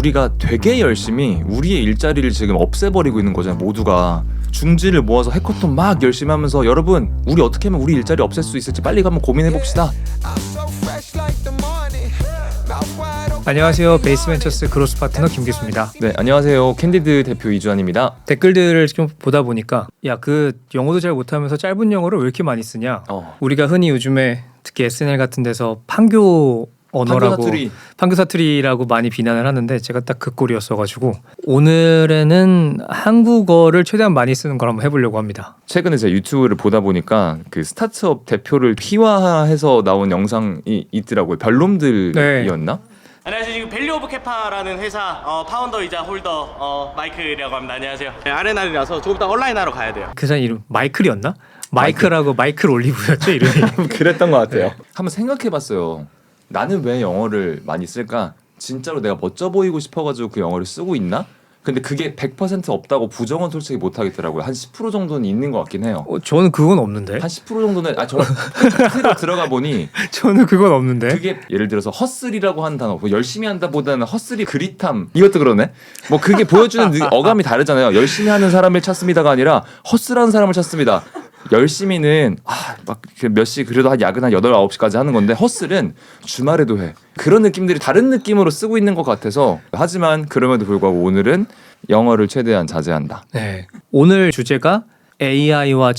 우리가 되게 열심히 우리의 일자리를 지금 없애버리고 있는 거잖아요. 모두가 중지를 모아서 해커톤 막 열심히 하면서 여러분 우리 어떻게 하면 우리 일자리 없앨 수 있을지 빨리 한번 고민해봅시다. 안녕하세요. 베이스벤처스 그로스 파트너 김기수입니다. 네, 안녕하세요. 캔디드 대표 이주환입니다. 댓글들을 좀 보다 보니까 야, 그 영어도 잘 못하면서 짧은 영어를 왜 이렇게 많이 쓰냐. 우리가 흔히 요즘에 특히 SNL 같은 데서 판교 언어라고 판교 사투리라고 많이 비난을 하는데 제가 딱 그 꼴이었어가지고 오늘에는 한국어를 최대한 많이 쓰는 걸 한번 해보려고 합니다. 최근에 제가 유튜브를 보다 보니까 그 스타트업 대표를 희화해서 나온 영상이 있더라고요. 별놈들이었나? 네. 안녕하세요. 지금 밸류 오브 캐파라는 회사 파운더이자 홀더 마이클이라고 합니다. 안녕하세요. 네, 아레나리라서 조금 이따 온라인하러 가야 돼요. 그 사람 이름 마이클이었나? 마이클하고 마이클 올리브였죠 이름이. 그랬던 것 같아요. 네. 한번 생각해봤어요. 나는 왜 영어를 많이 쓸까? 진짜로 내가 멋져 보이고 싶어가지고 그 영어를 쓰고 있나? 근데 그게 100% 없다고 부정은 솔직히 못하겠더라고요. 한 10% 정도는 있는 것 같긴 해요. 저는 그건 없는데. 한 10% 정도는 저는 팩트로 들어가 보니 저는 그건 없는데. 그게 예를 들어서 헛슬이라고 하는 단어, 뭐 열심히 한다보다는 헛슬이 그릿함 이것도 그러네. 뭐 그게 보여주는 어감이 다르잖아요. 열심히 하는 사람을 찾습니다가 아니라 헛슬하는 사람을 찾습니다. 열심히는 막 몇 시 그래도 한 야근 한 8, 9시까지 하는 건데 헛슬은 주말에도 해. 그런 느낌들이 다른 느낌으로 쓰고 있는 것 같아서 하지만 그럼에도 불구하고 오늘은 영어를 최대한 자제한다. 네. 오늘 주제가 AI와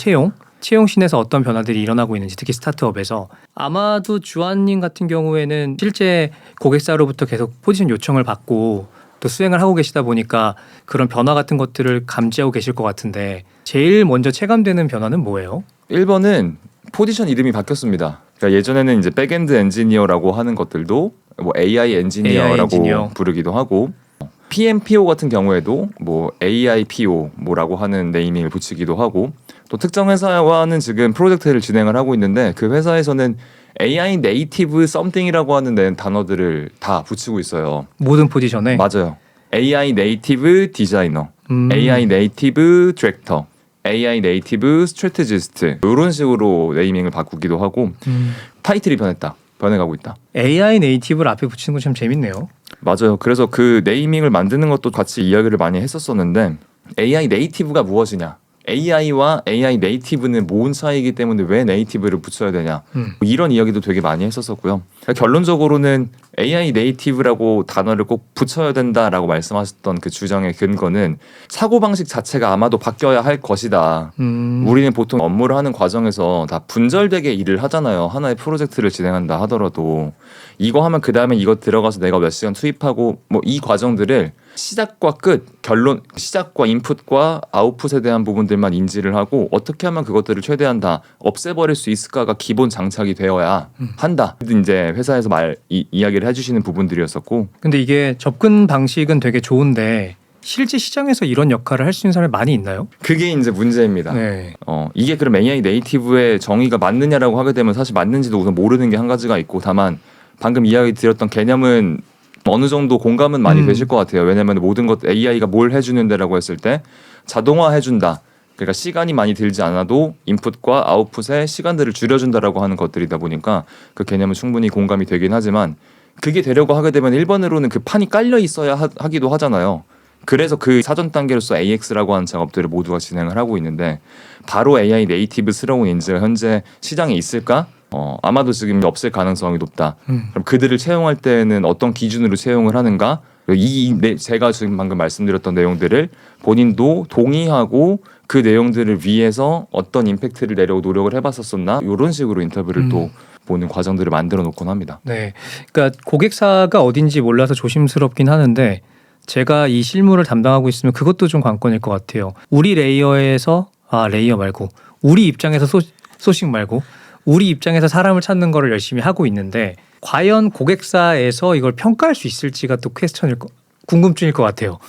채용신에서 어떤 변화들이 일어나고 있는지 특히 스타트업에서 아마도 주한님 같은 경우에는 실제 고객사로부터 계속 포지션 요청을 받고 또 수행을 하고 계시다 보니까 그런 변화 같은 것들을 감지하고 계실 것 같은데 제일 먼저 체감되는 변화는 뭐예요? 1번은 포지션 이름이 바뀌었습니다. 그러니까 예전에는 이제 백엔드 엔지니어라고 하는 것들도 뭐 AI 엔지니어라고 부르기도 하고 PMPO 같은 경우에도 뭐 AIPO 뭐라고 하는 네이밍을 붙이기도 하고 또 특정 회사와는 지금 프로젝트를 진행을 하고 있는데 그 회사에서는 AI 네이티브 썸띵이라고 하는 단어들을 다 붙이고 있어요. 모든 포지션에? 맞아요. AI 네이티브 디자이너, AI 네이티브 디렉터, AI 네이티브 스트래티지스트 이런 식으로 네이밍을 바꾸기도 하고 타이틀이 변해가고 있다. AI 네이티브를 앞에 붙이는 건 참 재밌네요. 맞아요. 그래서 그 네이밍을 만드는 것도 같이 이야기를 많이 했었었는데 AI 네이티브가 무엇이냐? AI와 AI 네이티브는 모은 차이이기 때문에 왜 네이티브를 붙여야 되냐 이런 이야기도 되게 많이 했었었고요. 그러니까 결론적으로는 AI 네이티브라고 단어를 꼭 붙여야 된다라고 말씀하셨던 그 주장의 근거는 사고방식 자체가 아마도 바뀌어야 할 것이다. 우리는 보통 업무를 하는 과정에서 다 분절되게 일을 하잖아요. 하나의 프로젝트를 진행한다 하더라도 이거 하면 그 다음에 이거 들어가서 내가 몇 시간 투입하고 뭐 이 과정들을 시작과 끝, 결론, 시작과 인풋과 아웃풋에 대한 부분들만 인지를 하고 어떻게 하면 그것들을 최대한 다 없애버릴 수 있을까가 기본 장착이 되어야 한다. 이제 회사에서 이야기를 해주시는 부분들이었었고. 근데 이게 접근 방식은 되게 좋은데 실제 시장에서 이런 역할을 할 수 있는 사람이 많이 있나요? 그게 이제 문제입니다. 네. 이게 그럼 AI 네이티브의 정의가 맞느냐라고 하게 되면 사실 맞는지도 우선 모르는 게 한 가지가 있고 다만 방금 이야기 드렸던 개념은 어느 정도 공감은 많이 되실 것 같아요. 왜냐하면 모든 것 AI가 뭘 해주는데라고 했을 때 자동화 해준다. 그러니까 시간이 많이 들지 않아도 인풋과 아웃풋의 시간들을 줄여준다라고 하는 것들이다 보니까 그 개념은 충분히 공감이 되긴 하지만 그게 되려고 하게 되면 1번으로는 그 판이 깔려 있어야 하기도 하잖아요. 그래서 그 사전 단계로서 AX라고 하는 작업들을 모두가 진행을 하고 있는데 바로 AI 네이티브스러운 인재가 현재 시장에 있을까? 아마도 지금 없을 가능성이 높다. 그럼 그들을 채용할 때는 어떤 기준으로 채용을 하는가? 제가 지금 방금 말씀드렸던 내용들을 본인도 동의하고 그 내용들을 위해서 어떤 임팩트를 내려고 노력을 해봤었었나? 이런 식으로 인터뷰를 또 보는 과정들을 만들어 놓곤 합니다. 네, 그러니까 고객사가 어딘지 몰라서 조심스럽긴 하는데 제가 이 실무를 담당하고 있으면 그것도 좀 관건일 것 같아요. 우리 레이어에서 레이어 말고 우리 입장에서 소식 말고 우리 입장에서 사람을 찾는 거를 열심히 하고 있는데 과연 고객사에서 이걸 평가할 수 있을지가 또 궁금증일 것 같아요.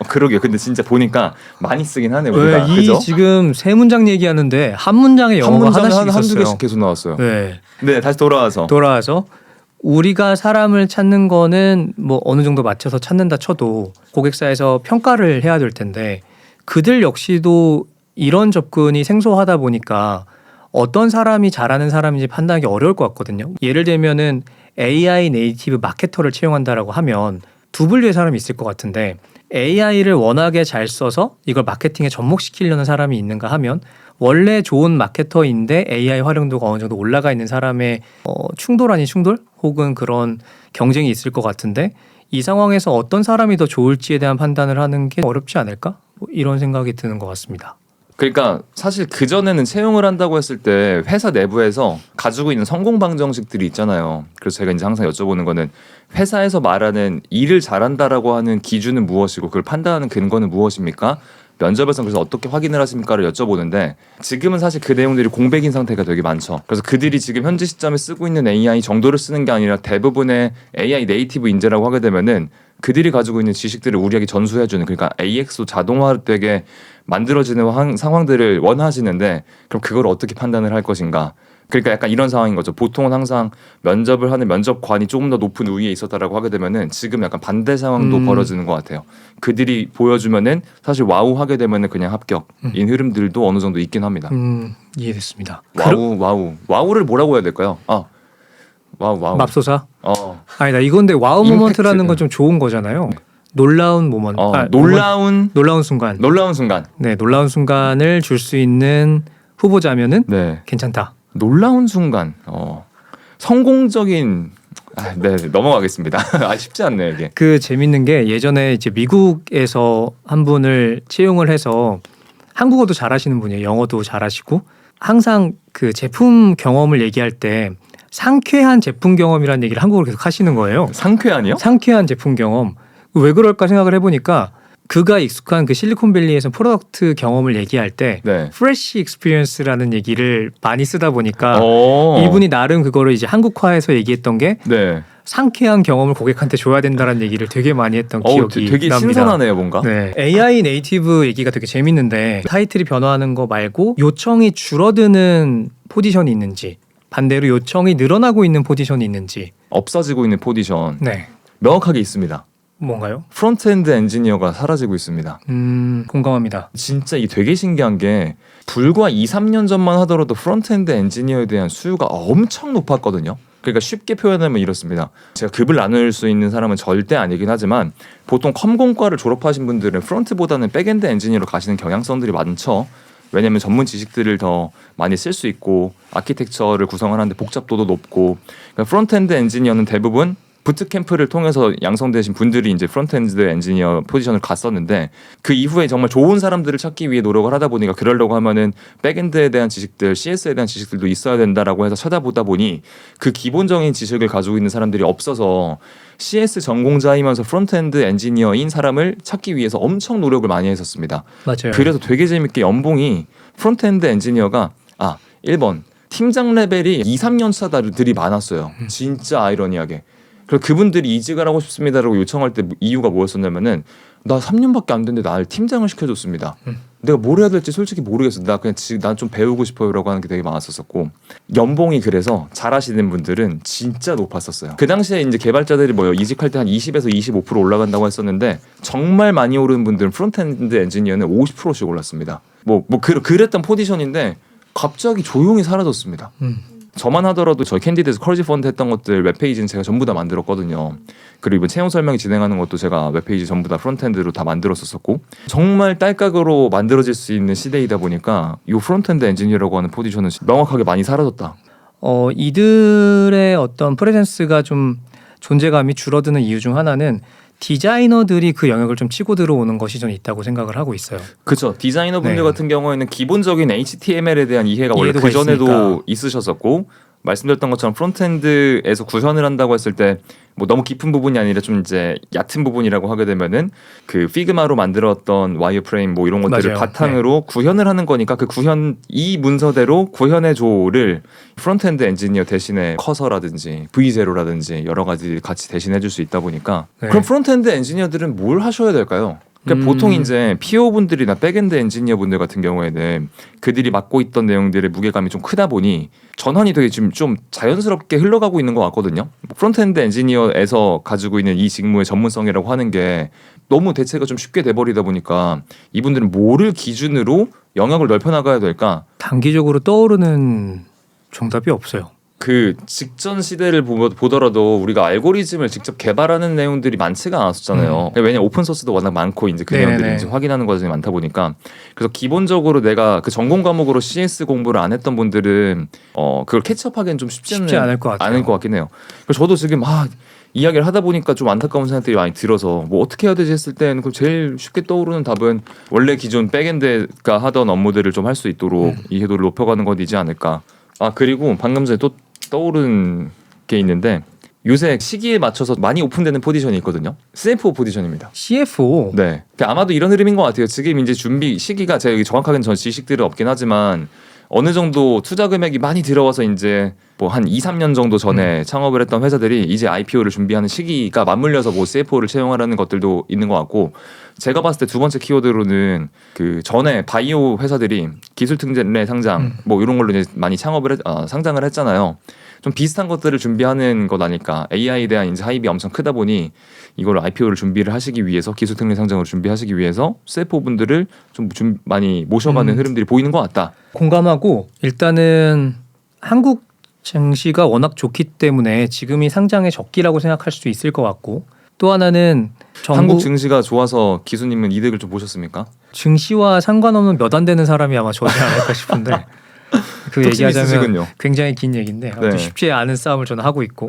그러게요. 근데 진짜 보니까 많이 쓰긴 하네요. 이 그죠? 지금 세 문장 얘기하는데 한 문장에 영어가 하나씩 있었어요. 한두 개씩 계속 나왔어요. 네, 다시 돌아와서 우리가 사람을 찾는 거는 뭐 어느 정도 맞춰서 찾는다 쳐도 고객사에서 평가를 해야 될 텐데 그들 역시도 이런 접근이 생소하다 보니까 어떤 사람이 잘하는 사람인지 판단하기 어려울 것 같거든요. 예를 들면은 AI 네이티브 마케터를 채용한다라고 하면 두 분류의 사람이 있을 것 같은데 AI를 워낙에 잘 써서 이걸 마케팅에 접목시키려는 사람이 있는가 하면 원래 좋은 마케터인데 AI 활용도가 어느 정도 올라가 있는 사람의 충돌 아닌 충돌 혹은 그런 경쟁이 있을 것 같은데 이 상황에서 어떤 사람이 더 좋을지에 대한 판단을 하는 게 어렵지 않을까? 뭐 이런 생각이 드는 것 같습니다. 그러니까 사실 그전에는 채용을 한다고 했을 때 회사 내부에서 가지고 있는 성공 방정식들이 있잖아요. 그래서 제가 이제 항상 여쭤보는 거는 회사에서 말하는 일을 잘한다라고 하는 기준은 무엇이고 그걸 판단하는 근거는 무엇입니까? 면접에서는 그래서 어떻게 확인을 하십니까를 여쭤보는데 지금은 사실 그 내용들이 공백인 상태가 되게 많죠. 그래서 그들이 지금 현재 시점에 쓰고 있는 AI 정도를 쓰는 게 아니라 대부분의 AI 네이티브 인재라고 하게 되면은 그들이 가지고 있는 지식들을 우리에게 전수해주는 그러니까 AX도 자동화되게 만들어지는 상황들을 원하시는데 그럼 그걸 어떻게 판단을 할 것인가? 그러니까 약간 이런 상황인 거죠. 보통은 항상 면접을 하는 면접관이 조금 더 높은 우위에 있었다라고 하게 되면은 지금 약간 반대 상황도 벌어지는 것 같아요. 그들이 보여주면은 사실 와우 하게 되면은 그냥 합격인 흐름들도 어느 정도 있긴 합니다. 이해됐습니다. 와우를 뭐라고 해야 될까요? 와우. 맙소사? 아니다. 이건데 와우 임팩트. 모먼트라는 건 좀 좋은 거잖아요. 놀라운 모먼트. 놀라운 순간. 놀라운 순간. 네, 놀라운 순간을 줄 수 있는 후보자면은 네. 괜찮다. 놀라운 순간. 성공적인. 네, 넘어가겠습니다. 쉽지 않네요 이게. 그 재밌는 게 예전에 이제 미국에서 한 분을 채용을 해서 한국어도 잘하시는 분이에요. 영어도 잘하시고 항상 그 제품 경험을 얘기할 때 상쾌한 제품 경험이라는 얘기를 한국어로 계속 하시는 거예요. 상쾌한이요? 상쾌한 제품 경험. 왜 그럴까 생각을 해보니까 그가 익숙한 그 실리콘밸리에서 프로덕트 경험을 얘기할 때 네. 프레시 익스피리언스라는 얘기를 많이 쓰다 보니까 오. 이분이 나름 그거를 이제 한국화해서 얘기했던 게 네. 상쾌한 경험을 고객한테 줘야 된다는 얘기를 되게 많이 했던 기억이 되게 납니다. 신선하네요 뭔가. 네. AI 네이티브 얘기가 되게 재밌는데 타이틀이 변화하는 거 말고 요청이 줄어드는 포지션이 있는지 반대로 요청이 늘어나고 있는 포지션이 있는지 없어지고 있는 포지션 네. 명확하게 있습니다. 뭔가요? 프론트엔드 엔지니어가 사라지고 있습니다. 공감합니다. 진짜 이 되게 신기한 게 불과 2, 3년 전만 하더라도 프론트엔드 엔지니어에 대한 수요가 엄청 높았거든요. 그러니까 쉽게 표현하면 이렇습니다. 제가 급을 나눌 수 있는 사람은 절대 아니긴 하지만 보통 컴공과를 졸업하신 분들은 프론트보다는 백엔드 엔지니어로 가시는 경향성들이 많죠. 왜냐하면 전문 지식들을 더 많이 쓸 수 있고 아키텍처를 구성을 하는데 복잡도도 높고 그러니까 프론트엔드 엔지니어는 대부분 부트캠프를 통해서 양성되신 분들이 이제 프론트엔드 엔지니어 포지션을 갔었는데 그 이후에 정말 좋은 사람들을 찾기 위해 노력을 하다 보니까 그러려고 하면은 백엔드에 대한 지식들, CS에 대한 지식들도 있어야 된다라고 해서 찾아보다 보니 그 기본적인 지식을 가지고 있는 사람들이 없어서 CS 전공자이면서 프론트엔드 엔지니어인 사람을 찾기 위해서 엄청 노력을 많이 했었습니다. 맞아요. 그래서 되게 재밌게 연봉이 프론트엔드 엔지니어가 1번 팀장 레벨이 2, 3년 차들이 많았어요. 진짜 아이러니하게. 그래서 그분들이 이직을 하고 싶습니다라고 요청할 때 이유가 뭐였었냐면은 나 3년밖에 안 됐는데 나를 팀장을 시켜줬습니다. 내가 뭘 해야 될지 솔직히 모르겠어. 나 그냥 난 좀 배우고 싶어요라고 하는 게 되게 많았었고 연봉이 그래서 잘하시는 분들은 진짜 높았었어요. 그 당시에 이제 개발자들이 이직할 때 한 20에서 25% 올라간다고 했었는데 정말 많이 오르는 분들은 프론트엔드 엔지니어는 50%씩 올랐습니다. 그랬던 포지션인데 갑자기 조용히 사라졌습니다. 저만 하더라도 저희 캔디데이에서 컬지 펀드 했던 것들 웹페이지는 제가 전부 다 만들었거든요. 그리고 이번 채용 설명이 진행하는 것도 제가 웹페이지 전부 다 프론트엔드로 다 만들었었고 정말 딸깍으로 만들어질 수 있는 시대이다 보니까 이 프론트엔드 엔지니어라고 하는 포지션은 명확하게 많이 사라졌다. 이들의 어떤 프레젠스가 좀 존재감이 줄어드는 이유 중 하나는 디자이너들이 그 영역을 좀 치고 들어오는 것이 좀 있다고 생각을 하고 있어요. 그렇죠. 디자이너분들 네. 같은 경우에는 기본적인 HTML에 대한 이해가 원래 이해도가 그 전에도 있으니까. 있으셨었고 말씀드렸던 것처럼 프론트엔드에서 구현을 한다고 했을 때 너무 깊은 부분이 아니라 좀 이제 얕은 부분이라고 하게 되면은 그 피그마로 만들었던 와이어프레임 이런 것들을 맞아요. 바탕으로 구현을 하는 거니까 그 구현 이 문서대로 구현의 조를 프론트엔드 엔지니어 대신에 커서라든지 V0라든지 여러 가지 같이 대신해 줄 수 있다 보니까 네. 그럼 프론트엔드 엔지니어들은 뭘 하셔야 될까요? 그러니까 보통 이제 PO 분들이나 백엔드 엔지니어 분들 같은 경우에는 그들이 맡고 있던 내용들의 무게감이 좀 크다 보니 전환이 되게 지금 좀 자연스럽게 흘러가고 있는 것 같거든요. 프론트엔드 엔지니어에서 가지고 있는 이 직무의 전문성이라고 하는 게 너무 대체가 좀 쉽게 돼버리다 보니까 이분들은 뭐를 기준으로 영역을 넓혀나가야 될까? 단기적으로 떠오르는 정답이 없어요. 그 직전 시대를 보더라도 우리가 알고리즘을 직접 개발하는 내용들이 많지가 않았었잖아요. 왜냐면 오픈 소스도 워낙 많고 이제 그 네네네. 내용들이 이제 확인하는 과정이 많다 보니까 그래서 기본적으로 내가 그 전공 과목으로 CS 공부를 안 했던 분들은 그걸 캐치업하기는 좀 쉽지 않을 것 같아요. 않을 것 같긴 해요. 그래서 저도 지금 이야기를 하다 보니까 좀 안타까운 생각들이 많이 들어서 뭐 어떻게 해야 되지 했을 때는 그 제일 쉽게 떠오르는 답은 원래 기존 백엔드가 하던 업무들을 좀 할 수 있도록 이해도를 높여가는 것이지 않을까. 그리고 방금 전에 또 떠오른 게 있는데 요새 시기에 맞춰서 많이 오픈되는 포지션이 있거든요. CFO 포지션입니다. CFO. 네. 아마도 이런 흐름인 것 같아요. 지금 이제 준비 시기가 제가 정확하게는 전 지식들은 없긴 하지만 어느 정도 투자 금액이 많이 들어와서 이제 뭐 한 2, 3년 정도 전에 창업을 했던 회사들이 이제 IPO를 준비하는 시기가 맞물려서 뭐 CFO를 채용하라는 것들도 있는 것 같고 제가 봤을 때 두 번째 키워드로는 그 전에 바이오 회사들이 기술 특례 상장 뭐 이런 걸로 이제 많이 상장을 했잖아요. 좀 비슷한 것들을 준비하는 것 아닐까. AI에 대한 이제 하입이 엄청 크다 보니 이걸 IPO를 준비를 하시기 위해서 기술 특례 상장을 준비하시기 위해서 CFO 분들을 좀 많이 모셔가는 흐름들이 보이는 것 같다. 공감하고 일단은 한국 증시가 워낙 좋기 때문에 지금이 상장의 적기라고 생각할 수도 있을 것 같고 또 하나는 한국 증시가 좋아서 기수님은 이득을 좀 보셨습니까? 증시와 상관없는 몇 안 되는 사람이 아마 저지 않을까 싶은데 그 얘기하자면 있으시군요. 굉장히 긴 얘기인데 아무튼 네. 쉽지 않은 싸움을 저는 하고 있고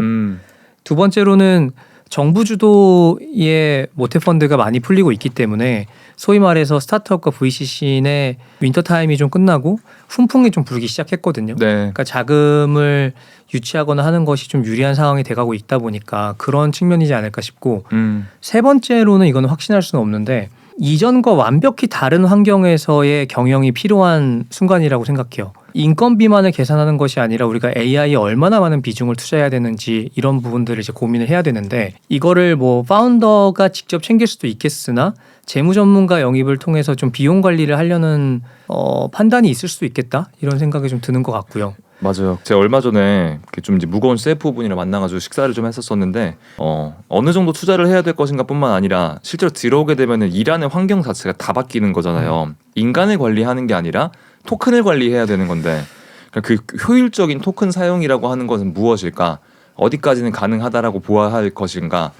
두 번째로는 정부 주도의 모태펀드가 많이 풀리고 있기 때문에 소위 말해서 스타트업과 VCC의 윈터타임이 좀 끝나고 훈풍이 좀 불기 시작했거든요. 네. 그러니까 자금을 유치하거나 하는 것이 좀 유리한 상황이 돼가고 있다 보니까 그런 측면이지 않을까 싶고 세 번째로는 이거는 확신할 수는 없는데 이전과 완벽히 다른 환경에서의 경영이 필요한 순간이라고 생각해요. 인건비만을 계산하는 것이 아니라 우리가 AI에 얼마나 많은 비중을 투자해야 되는지 이런 부분들을 이제 고민을 해야 되는데 이거를 뭐 파운더가 직접 챙길 수도 있겠으나 재무 전문가 영입을 통해서 좀 비용 관리를 하려는 판단이 있을 수도 있겠다 이런 생각이 좀 드는 것 같고요. 맞아요. 제가 얼마 전에 좀 이제 무거운 CFO 분이랑 만나가지고 식사를 좀 했었었는데 어느 정도 투자를 해야 될 것인가뿐만 아니라 실제로 들어오게 되면은 일하는 환경 자체가 다 바뀌는 거잖아요. 인간을 관리하는 게 아니라 토큰을 관리해야 되는 건데 그 효율적인 토큰 사용이라고 하는 것은 무엇일까? 어디까지는 가능하다라고 보아야 할 것인가?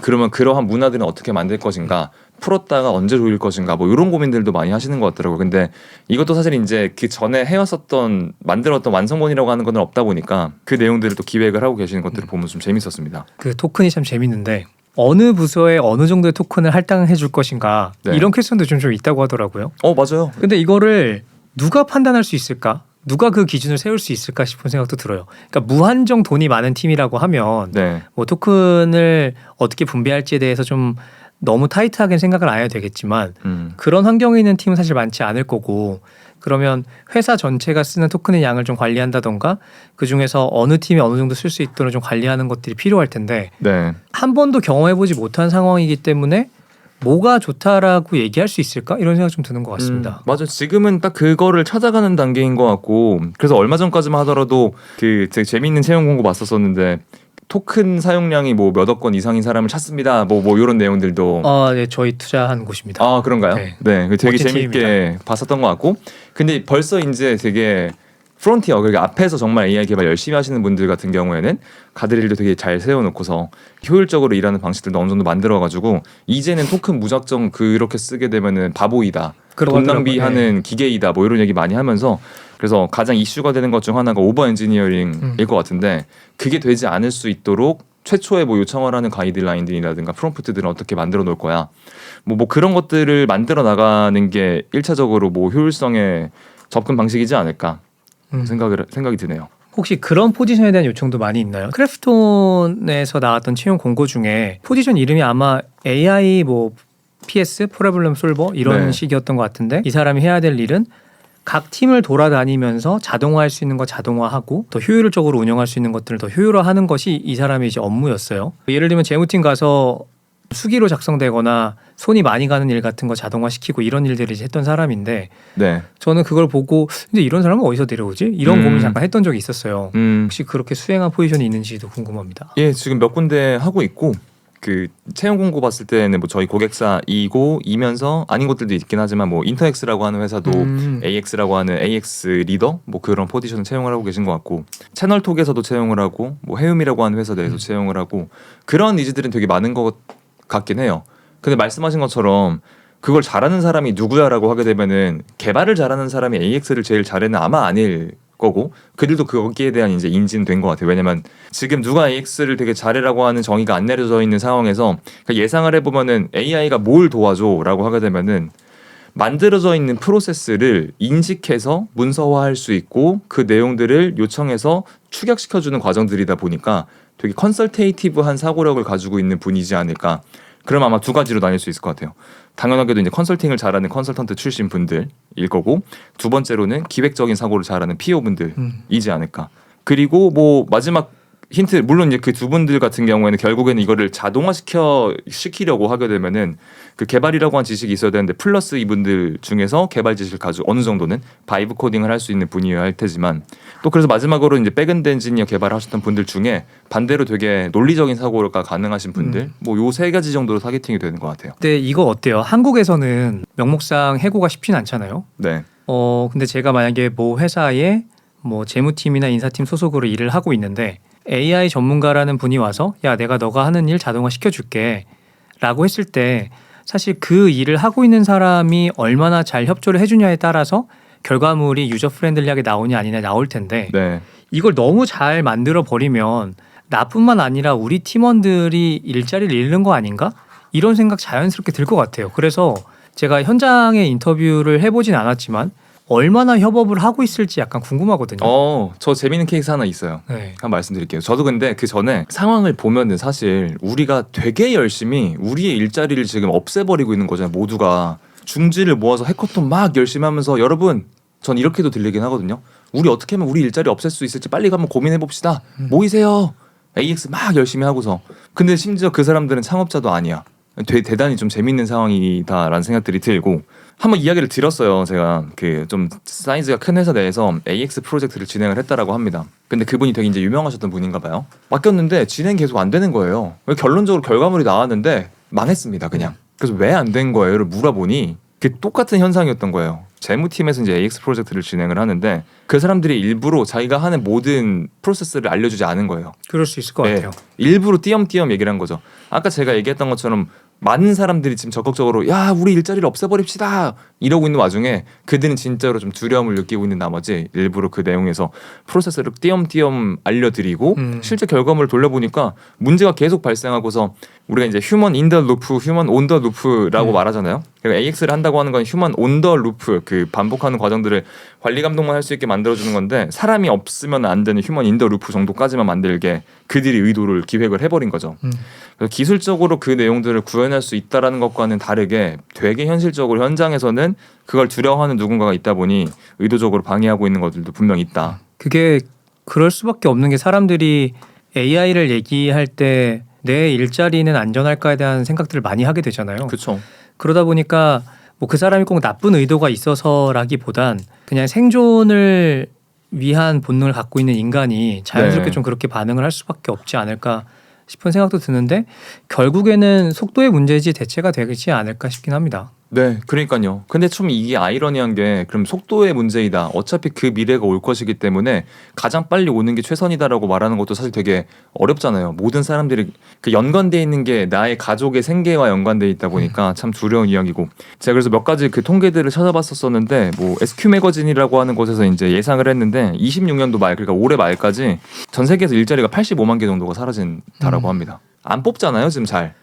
그러면 그러한 문화들은 어떻게 만들 것인가? 풀었다가 언제 조일 것인가? 뭐 이런 고민들도 많이 하시는 것 같더라고요. 근데 이것도 사실 이제 그 전에 해왔었던 만들었던 완성본이라고 하는 건 없다 보니까 그 내용들을 또 기획을 하고 계시는 것들을 보면 좀 재밌었습니다. 그 토큰이 참 재밌는데 어느 부서에 어느 정도의 토큰을 할당해 줄 것인가 네. 이런 퀘스천도 좀 있다고 하더라고요. 맞아요. 근데 이거를 누가 판단할 수 있을까? 누가 그 기준을 세울 수 있을까 싶은 생각도 들어요. 그러니까 무한정 돈이 많은 팀이라고 하면 네. 뭐 토큰을 어떻게 분배할지에 대해서 좀 너무 타이트하게 생각을 안 해도 되겠지만 그런 환경에 있는 팀은 사실 많지 않을 거고 그러면 회사 전체가 쓰는 토큰의 양을 좀 관리한다던가 그중에서 어느 팀이 어느 정도 쓸 수 있도록 좀 관리하는 것들이 필요할 텐데 네. 한 번도 경험해보지 못한 상황이기 때문에 뭐가 좋다라고 얘기할 수 있을까? 이런 생각 좀 드는 것 같습니다. 맞아. 지금은 딱 그거를 찾아가는 단계인 것 같고 그래서 얼마 전까지만 하더라도 그 되게 재미있는 채용 공고 봤었었는데 토큰 사용량이 뭐 몇억 건 이상인 사람을 찾습니다. 뭐 이런 내용들도 네, 저희 투자한 곳입니다. 그런가요? 네. 네, 되게 멋진 재밌게 팀입니다. 봤었던 것 같고 근데 벌써 이제 되게 프론티어 그러니까 앞에서 정말 AI 개발 열심히 하시는 분들 같은 경우에는 가드레일도 되게 잘 세워놓고서 효율적으로 일하는 방식들도 어느 정도 만들어가지고 이제는 토큰 무작정 그렇게 쓰게 되면은 바보이다, 돈 낭비하는 기계이다, 뭐 이런 얘기 많이 하면서 그래서 가장 이슈가 되는 것 중 하나가 오버 엔지니어링일 것 같은데 그게 되지 않을 수 있도록 최초에 뭐 요청을 하는 가이드라인들이라든가 프롬프트들은 어떻게 만들어 놓을 거야, 뭐 그런 것들을 만들어 나가는 게 1차적으로 뭐 효율성의 접근 방식이지 않을까. 생각이 드네요. 혹시 그런 포지션에 대한 요청도 많이 있나요? 크래프톤에서 나왔던 채용 공고 중에 포지션 이름이 아마 AI 뭐 PS 프로블럼 솔버 이런 네. 식이었던 것 같은데 이 사람이 해야 될 일은 각 팀을 돌아다니면서 자동화할 수 있는 거 자동화하고 더 효율적으로 운영할 수 있는 것들을 더 효율화하는 것이 이 사람의 이제 업무였어요. 예를 들면 재무팀 가서 수기로 작성되거나 손이 많이 가는 일 같은 거 자동화시키고 이런 일들을 이제 했던 사람인데 네. 저는 그걸 보고 근데 이런 사람은 어디서 내려오지? 이런 고민 잠깐 했던 적이 있었어요. 혹시 그렇게 수행한 포지션이 있는지도 궁금합니다. 예, 지금 몇 군데 하고 있고 그 채용 공고 봤을 때는 뭐 저희 고객사이면서 아닌 것들도 있긴 하지만 뭐 인터엑스라고 하는 회사도 AX라고 하는 AX 리더 뭐 그런 포지션을 채용을 하고 계신 것 같고 채널톡에서도 채용을 하고 뭐 해움이라고 하는 회사 내에서 채용을 하고 그런 니즈들은 되게 많은 것 같긴 해요. 근데 말씀하신 것처럼 그걸 잘하는 사람이 누구야라고 하게 되면은 개발을 잘하는 사람이 AX를 제일 잘해는 아마 아닐 거고 그들도 거기에 대한 이제 인지는 된 것 같아요. 왜냐면 지금 누가 AX를 되게 잘해라고 하는 정의가 안 내려져 있는 상황에서 예상을 해보면은 AI가 뭘 도와줘라고 하게 되면은 만들어져 있는 프로세스를 인식해서 문서화할 수 있고 그 내용들을 요청해서 축약시켜주는 과정들이다 보니까 되게 컨설테이티브한 사고력을 가지고 있는 분이지 않을까. 그럼 아마 두 가지로 나뉠 수 있을 것 같아요. 당연하게도 이제 컨설팅을 잘하는 컨설턴트 출신 분들일 거고 두 번째로는 기획적인 사고를 잘하는 PO 분들이지 않을까. 그리고 뭐 마지막 힌트 물론 이제 그 두 분들 같은 경우에는 결국에는 이거를 시키려고 하게 되면은 그 개발이라고 한 지식이 있어야 되는데 플러스 이분들 중에서 개발 지식을 가지고 어느 정도는 바이브 코딩을 할 수 있는 분이어야 할 테지만 또 그래서 마지막으로 이제 백엔드 엔지니어 개발하셨던 분들 중에 반대로 되게 논리적인 사고가 가능하신 분들 뭐 요 세 가지 정도로 타겟팅이 되는 것 같아요. 근데 이거 어때요? 한국에서는 명목상 해고가 쉽진 않잖아요. 네. 근데 제가 만약에 뭐 회사에 뭐 재무팀이나 인사팀 소속으로 일을 하고 있는데 AI 전문가라는 분이 와서 야 내가 너가 하는 일 자동화 시켜줄게 라고 했을 때 사실 그 일을 하고 있는 사람이 얼마나 잘 협조를 해주냐에 따라서 결과물이 유저 프렌들리하게 나오냐 아니냐 나올 텐데 네. 이걸 너무 잘 만들어 버리면 나뿐만 아니라 우리 팀원들이 일자리를 잃는 거 아닌가? 이런 생각 자연스럽게 들 것 같아요. 그래서 제가 현장에 인터뷰를 해보진 않았지만 얼마나 협업을 하고 있을지 약간 궁금하거든요. 저 재밌는 케이스 하나 있어요. 네. 한번 말씀드릴게요. 저도 근데 그 전에 상황을 보면은 사실 우리가 되게 열심히 우리의 일자리를 지금 없애버리고 있는 거잖아요. 모두가 중지를 모아서 해커톤 막 열심히 하면서 여러분 전 이렇게도 들리긴 하거든요. 우리 어떻게 하면 우리 일자리 없앨 수 있을지 빨리 한번 고민해 봅시다. 모이세요. AX 막 열심히 하고서 근데 심지어 그 사람들은 창업자도 아니야. 대단히 좀 재밌는 상황이다라는 생각들이 들고 한번 이야기를 들었어요. 제가 그 좀 사이즈가 큰 회사 내에서 AX 프로젝트를 진행을 했다라고 합니다. 근데 그분이 되게 이제 유명하셨던 분인가 봐요. 맡겼는데 진행 계속 안 되는 거예요. 결론적으로 결과물이 나왔는데 망했습니다. 그냥. 그래서 왜 안 된 거예요를 물어보니 그 똑같은 현상이었던 거예요. 재무팀에서 이제 AX 프로젝트를 진행을 하는데 그 사람들이 일부러 자기가 하는 모든 프로세스를 알려주지 않은 거예요. 그럴 수 있을 것 같아요. 일부러 띄엄띄엄 얘기를 한 거죠. 아까 제가 얘기했던 것처럼 많은 사람들이 지금 적극적으로 야 우리 일자리를 없애버립시다 이러고 있는 와중에 그들은 진짜로 좀 두려움을 느끼고 있는 나머지 일부러 그 내용에서 프로세스를 띄엄띄엄 알려드리고 실제 결과물을 돌려보니까 문제가 계속 발생하고서 우리가 이제 휴먼 인 더 루프, 휴먼 온 더 루프라고 말하잖아요. 그러니까 AX를 한다고 하는 건 휴먼 온 더 루프 그 반복하는 과정들을 관리 감독만 할 수 있게 만들어주는 건데 사람이 없으면 안 되는 휴먼 인 더 루프 정도까지만 만들게 그들이 의도를 기획을 해버린 거죠. 그래서 기술적으로 그 내용들을 구현할 수 있다라는 것과는 다르게 되게 현실적으로 현장에서는 그걸 두려워하는 누군가가 있다 보니 의도적으로 방해하고 있는 것들도 분명 있다. 그게 그럴 수밖에 없는 게 사람들이 AI를 얘기할 때 내 일자리는 안전할까에 대한 생각들을 많이 하게 되잖아요. 그렇죠. 그러다 보니까 뭐 그 사람이 꼭 나쁜 의도가 있어서라기보단 그냥 생존을 위한 본능을 갖고 있는 인간이 자연스럽게 좀 그렇게 반응을 할 수밖에 없지 않을까 싶은 생각도 드는데 결국에는 속도의 문제지 대체가 되지 않을까 싶긴 합니다. 네, 그러니까요. 근데 좀 이게 아이러니한 게 그럼 속도의 문제이다. 어차피 그 미래가 올 것이기 때문에 가장 빨리 오는 게 최선이다라고 말하는 것도 사실 되게 어렵잖아요. 모든 사람들이 그 연관돼 있는 게 나의 가족의 생계와 연관돼 있다 보니까 참 두려운 이야기고. 제가 그래서 몇 가지 그 통계들을 찾아봤었는데 뭐 SQ 매거진이라고 하는 곳에서 이제 예상을 했는데 26년도 말 그러니까 올해 말까지 전 세계에서 일자리가 85만 개 정도가 사라진다라고 합니다. 안 뽑잖아요, 지금 잘.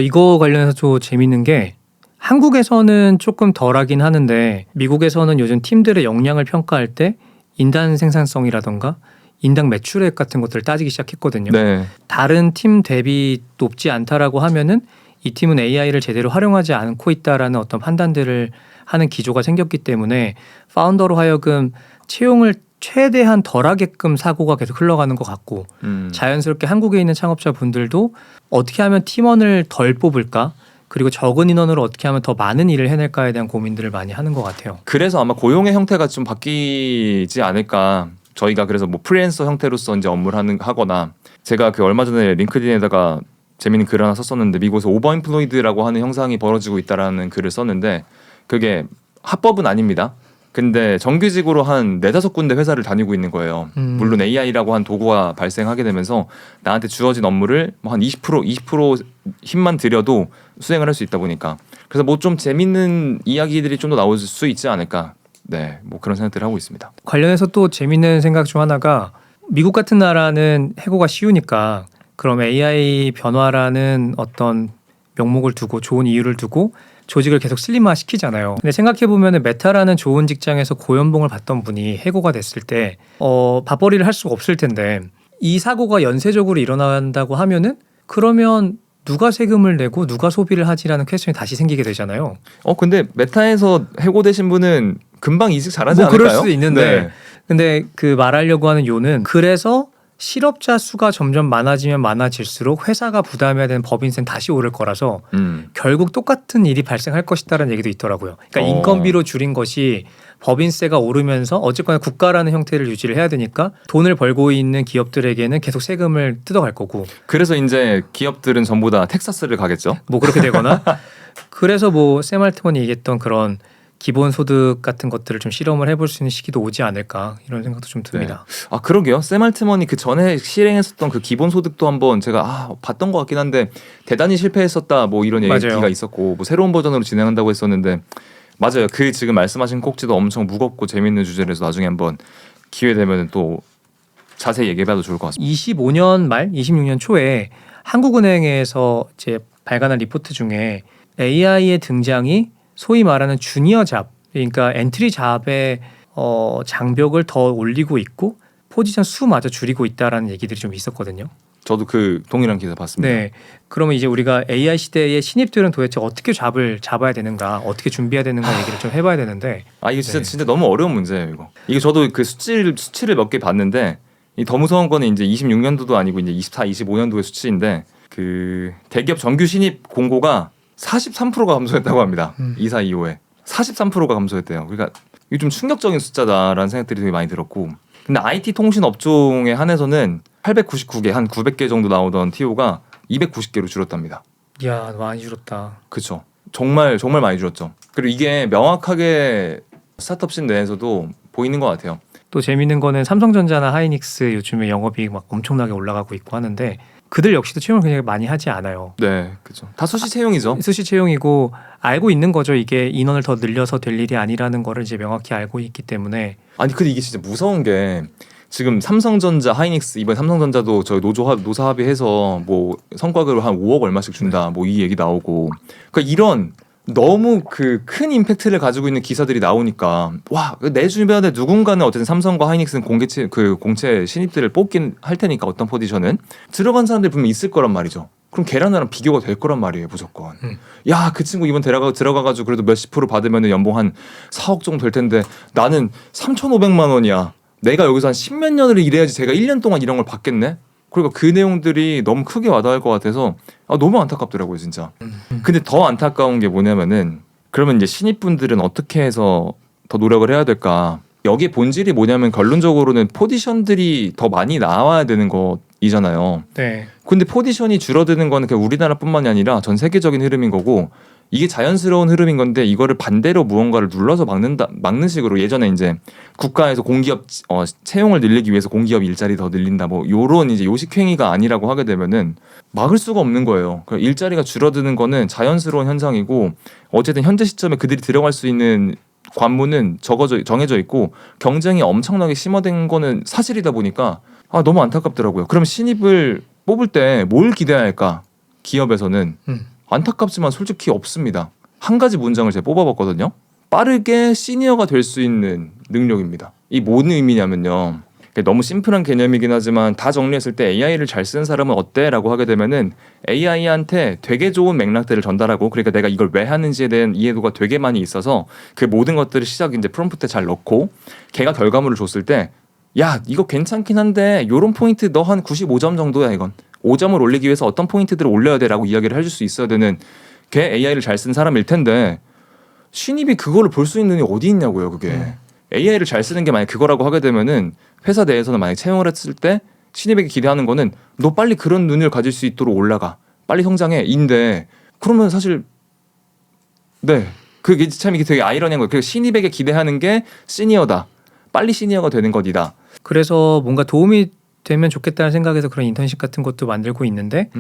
이거 관련해서 좀 재밌는 게 한국에서는 조금 덜하긴 하는데 미국에서는 요즘 팀들의 역량을 평가할 때 인단 생산성이라던가 인당 매출액 같은 것들을 따지기 시작했거든요. 네. 다른 팀 대비 높지 않다라고 하면은 이 팀은 AI를 제대로 활용하지 않고 있다라는 어떤 판단들을 하는 기조가 생겼기 때문에 파운더로 하여금 채용을 최대한 덜하게끔 사고가 계속 흘러가는 것 같고 자연스럽게 한국에 있는 창업자분들도 어떻게 하면 팀원을 덜 뽑을까? 그리고 적은 인원으로 어떻게 하면 더 많은 일을 해낼까에 대한 고민들을 많이 하는 것 같아요. 그래서 아마 고용의 형태가 좀 바뀌지 않을까. 저희가 그래서 뭐 프리랜서 형태로서 이제 업무를 하거나 제가 그 얼마 전에 링크드인에다가 재미있는 글을 하나 썼었는데 미국에서 오버임플로이드라고 하는 현상이 벌어지고 있다라는 글을 썼는데 그게 합법은 아닙니다. 근데 정규직으로 한 4-5군데 회사를 다니고 있는 거예요. 물론 AI라고 한 도구가 발생하게 되면서 나한테 주어진 업무를 뭐 한 20% 힘만 들여도 수행을 할 수 있다 보니까 그래서 뭐 좀 재밌는 이야기들이 좀 더 나올 수 있지 않을까. 네, 뭐 그런 생각들을 하고 있습니다. 관련해서 또 재밌는 생각 중 하나가 미국 같은 나라는 해고가 쉬우니까 그럼 AI 변화라는 어떤 명목을 두고 좋은 이유를 두고 조직을 계속 슬림화 시키잖아요. 근데 생각해보면 메타라는 좋은 직장에서 고연봉을 받던 분이 해고가 됐을 때 밥벌이를 할 수가 없을 텐데 이 사고가 연쇄적으로 일어난다고 하면은 그러면 누가 세금을 내고 누가 소비를 하지라는 퀘스천이 다시 생기게 되잖아요. 근데 메타에서 해고되신 분은 금방 이직 잘하지 뭐 않을까요? 그럴 수도 있는데 네. 근데 그 말하려고 하는 요는 그래서 실업자 수가 점점 많아지면 많아질수록 회사가 부담해야 되는 법인세는 다시 오를 거라서 결국 똑같은 일이 발생할 것이다라는 얘기도 있더라고요. 그러니까 인건비로 줄인 것이 법인세가 오르면서 어쨌거나 국가라는 형태를 유지를 해야 되니까 돈을 벌고 있는 기업들에게는 계속 세금을 뜯어갈 거고. 그래서 이제 기업들은 전부 다 텍사스를 가겠죠. 뭐 그렇게 되거나. 그래서 뭐 샘 알트먼이 얘기했던 그런 기본소득 같은 것들을 좀 실험을 해볼 수 있는 시기도 오지 않을까 이런 생각도 좀 듭니다. 네. 아 그러게요. 샘 알트먼이 그 전에 실행했었던 그 기본소득도 한번 제가 봤던 것 같긴 한데 대단히 실패했었다 뭐 이런 얘기가 맞아요. 있었고 뭐 새로운 버전으로 진행한다고 했었는데 맞아요. 그 지금 말씀하신 꼭지도 엄청 무겁고 재밌는 주제라서 나중에 한번 기회 되면 또 자세히 얘기해봐도 좋을 것 같습니다. 25년 말 26년 초에 한국은행에서 이제 발간한 리포트 중에 AI의 등장이 소위 말하는 주니어 잡, 그러니까 엔트리 잡의 장벽을 더 올리고 있고 포지션 수마저 줄이고 있다라는 얘기들이 좀 있었거든요. 저도 그 동일한 기사 봤습니다. 네, 그러면 이제 우리가 AI 시대의 신입들은 도대체 어떻게 잡을 잡아야 되는가, 어떻게 준비해야 되는가 얘기를 좀 해봐야 되는데. 이거 진짜 네. 진짜 너무 어려운 문제예요. 이거 저도 그 수치를 몇 개 봤는데 이 더 무서운 거는 이제 26년도도 아니고 이제 24, 25년도의 수치인데 그 대기업 정규 신입 공고가 43%가 감소했다고 합니다. 이사 이후에 43%가 감소했대요. 그러니까 이게 좀 충격적인 숫자다라는 생각들이 되게 많이 들었고, 근데 IT 통신 업종에 한해서는 899개 한 900개 정도 나오던 TO가 290개로 줄었답니다. 이야, 많이 줄었다. 그렇죠. 정말 많이 줄었죠. 그리고 이게 명확하게 스타트업 씬 내에서도 보이는 것 같아요. 또 재밌는 거는 삼성전자나 하이닉스 요즘에 영업이익 막 엄청나게 올라가고 있고 하는데 그들 역시도 채용을 굉장히 많이 하지 않아요. 네, 그렇죠. 다 수시 채용이죠. 수시 채용이고 알고 있는 거죠. 이게 인원을 더 늘려서 될 일이 아니라는 거를 이제 명확히 알고 있기 때문에. 아니 근데 이게 진짜 무서운 게 지금 삼성전자, 하이닉스 이번 삼성전자도 저희 노사 합의해서 뭐 성과급을 한 5억 얼마씩 준다. 뭐 이 얘기 나오고. 그러니까 이런 너무 그 큰 임팩트를 가지고 있는 기사들이 나오니까 와, 내 주변에 누군가는 어쨌든 삼성과 하이닉스는 공채 신입들을 뽑긴 할 테니까 어떤 포지션은 들어간 사람들이 분명 있을 거란 말이죠. 그럼 걔랑나랑 비교가 될 거란 말이에요, 무조건. 야, 그 친구 이번 들어가가지고 그래도 몇십 프로 받으면 연봉 한 4억 정도 될 텐데 나는 3,500만 원이야. 내가 여기서 한 10몇 년을 일해야지 제가 1년 동안 이런 걸 받겠네? 그러니까 그 내용들이 너무 크게 와닿을 것 같아서 너무 안타깝더라고요, 진짜. 근데 더 안타까운 게 뭐냐면은 그러면 이제 신입분들은 어떻게 해서 더 노력을 해야 될까? 여기에 본질이 뭐냐면 결론적으로는 포지션들이 더 많이 나와야 되는 거이잖아요. 네. 근데 포지션이 줄어드는 거는 그냥 우리나라뿐만이 아니라 전 세계적인 흐름인 거고 이게 자연스러운 흐름인 건데 이거를 반대로 무언가를 눌러서 막는 식으로 예전에 이제 국가에서 공기업 채용을 늘리기 위해서 공기업 일자리 더 늘린다 뭐 요런 이제 요식행위가 아니라고 하게 되면은 막을 수가 없는 거예요. 그러니까 일자리가 줄어드는 거는 자연스러운 현상이고 어쨌든 현재 시점에 그들이 들어갈 수 있는 관문은 정해져 있고 경쟁이 엄청나게 심화된 거는 사실이다 보니까 너무 안타깝더라고요. 그럼 신입을 뽑을 때 뭘 기대해야 할까? 기업에서는 안타깝지만 솔직히 없습니다. 한 가지 문장을 제가 뽑아봤거든요. 빠르게 시니어가 될 수 있는 능력입니다. 이 뭔 의미냐면요. 너무 심플한 개념이긴 하지만 다 정리했을 때 AI를 잘 쓰는 사람은 어때? 라고 하게 되면은 AI한테 되게 좋은 맥락들을 전달하고 그러니까 내가 이걸 왜 하는지에 대한 이해도가 되게 많이 있어서 그 모든 것들을 이제 프롬프트에 잘 넣고 걔가 결과물을 줬을 때 야, 이거 괜찮긴 한데 요런 포인트 너 한 95점 정도야 이건. 5점을 올리기 위해서 어떤 포인트들을 올려야 돼라고 이야기를 해줄 수 있어야 되는 걔 AI를 잘 쓴 사람일 텐데 신입이 그거를 볼 수 있는 게 어디 있냐고요 그게. AI를 잘 쓰는 게 만약 그거라고 하게 되면은 회사 내에서는 만약 채용을 했을 때 신입에게 기대하는 거는 너 빨리 그런 눈을 가질 수 있도록 올라가. 빨리 성장해.인데 그러면 사실 네 그게 참 이게 되게 아이러니한 거예요. 그 신입에게 기대하는 게 시니어다. 빨리 시니어가 되는 것이다. 그래서 뭔가 도움이 되면 좋겠다는 생각에서 그런 인턴십 같은 것도 만들고 있는데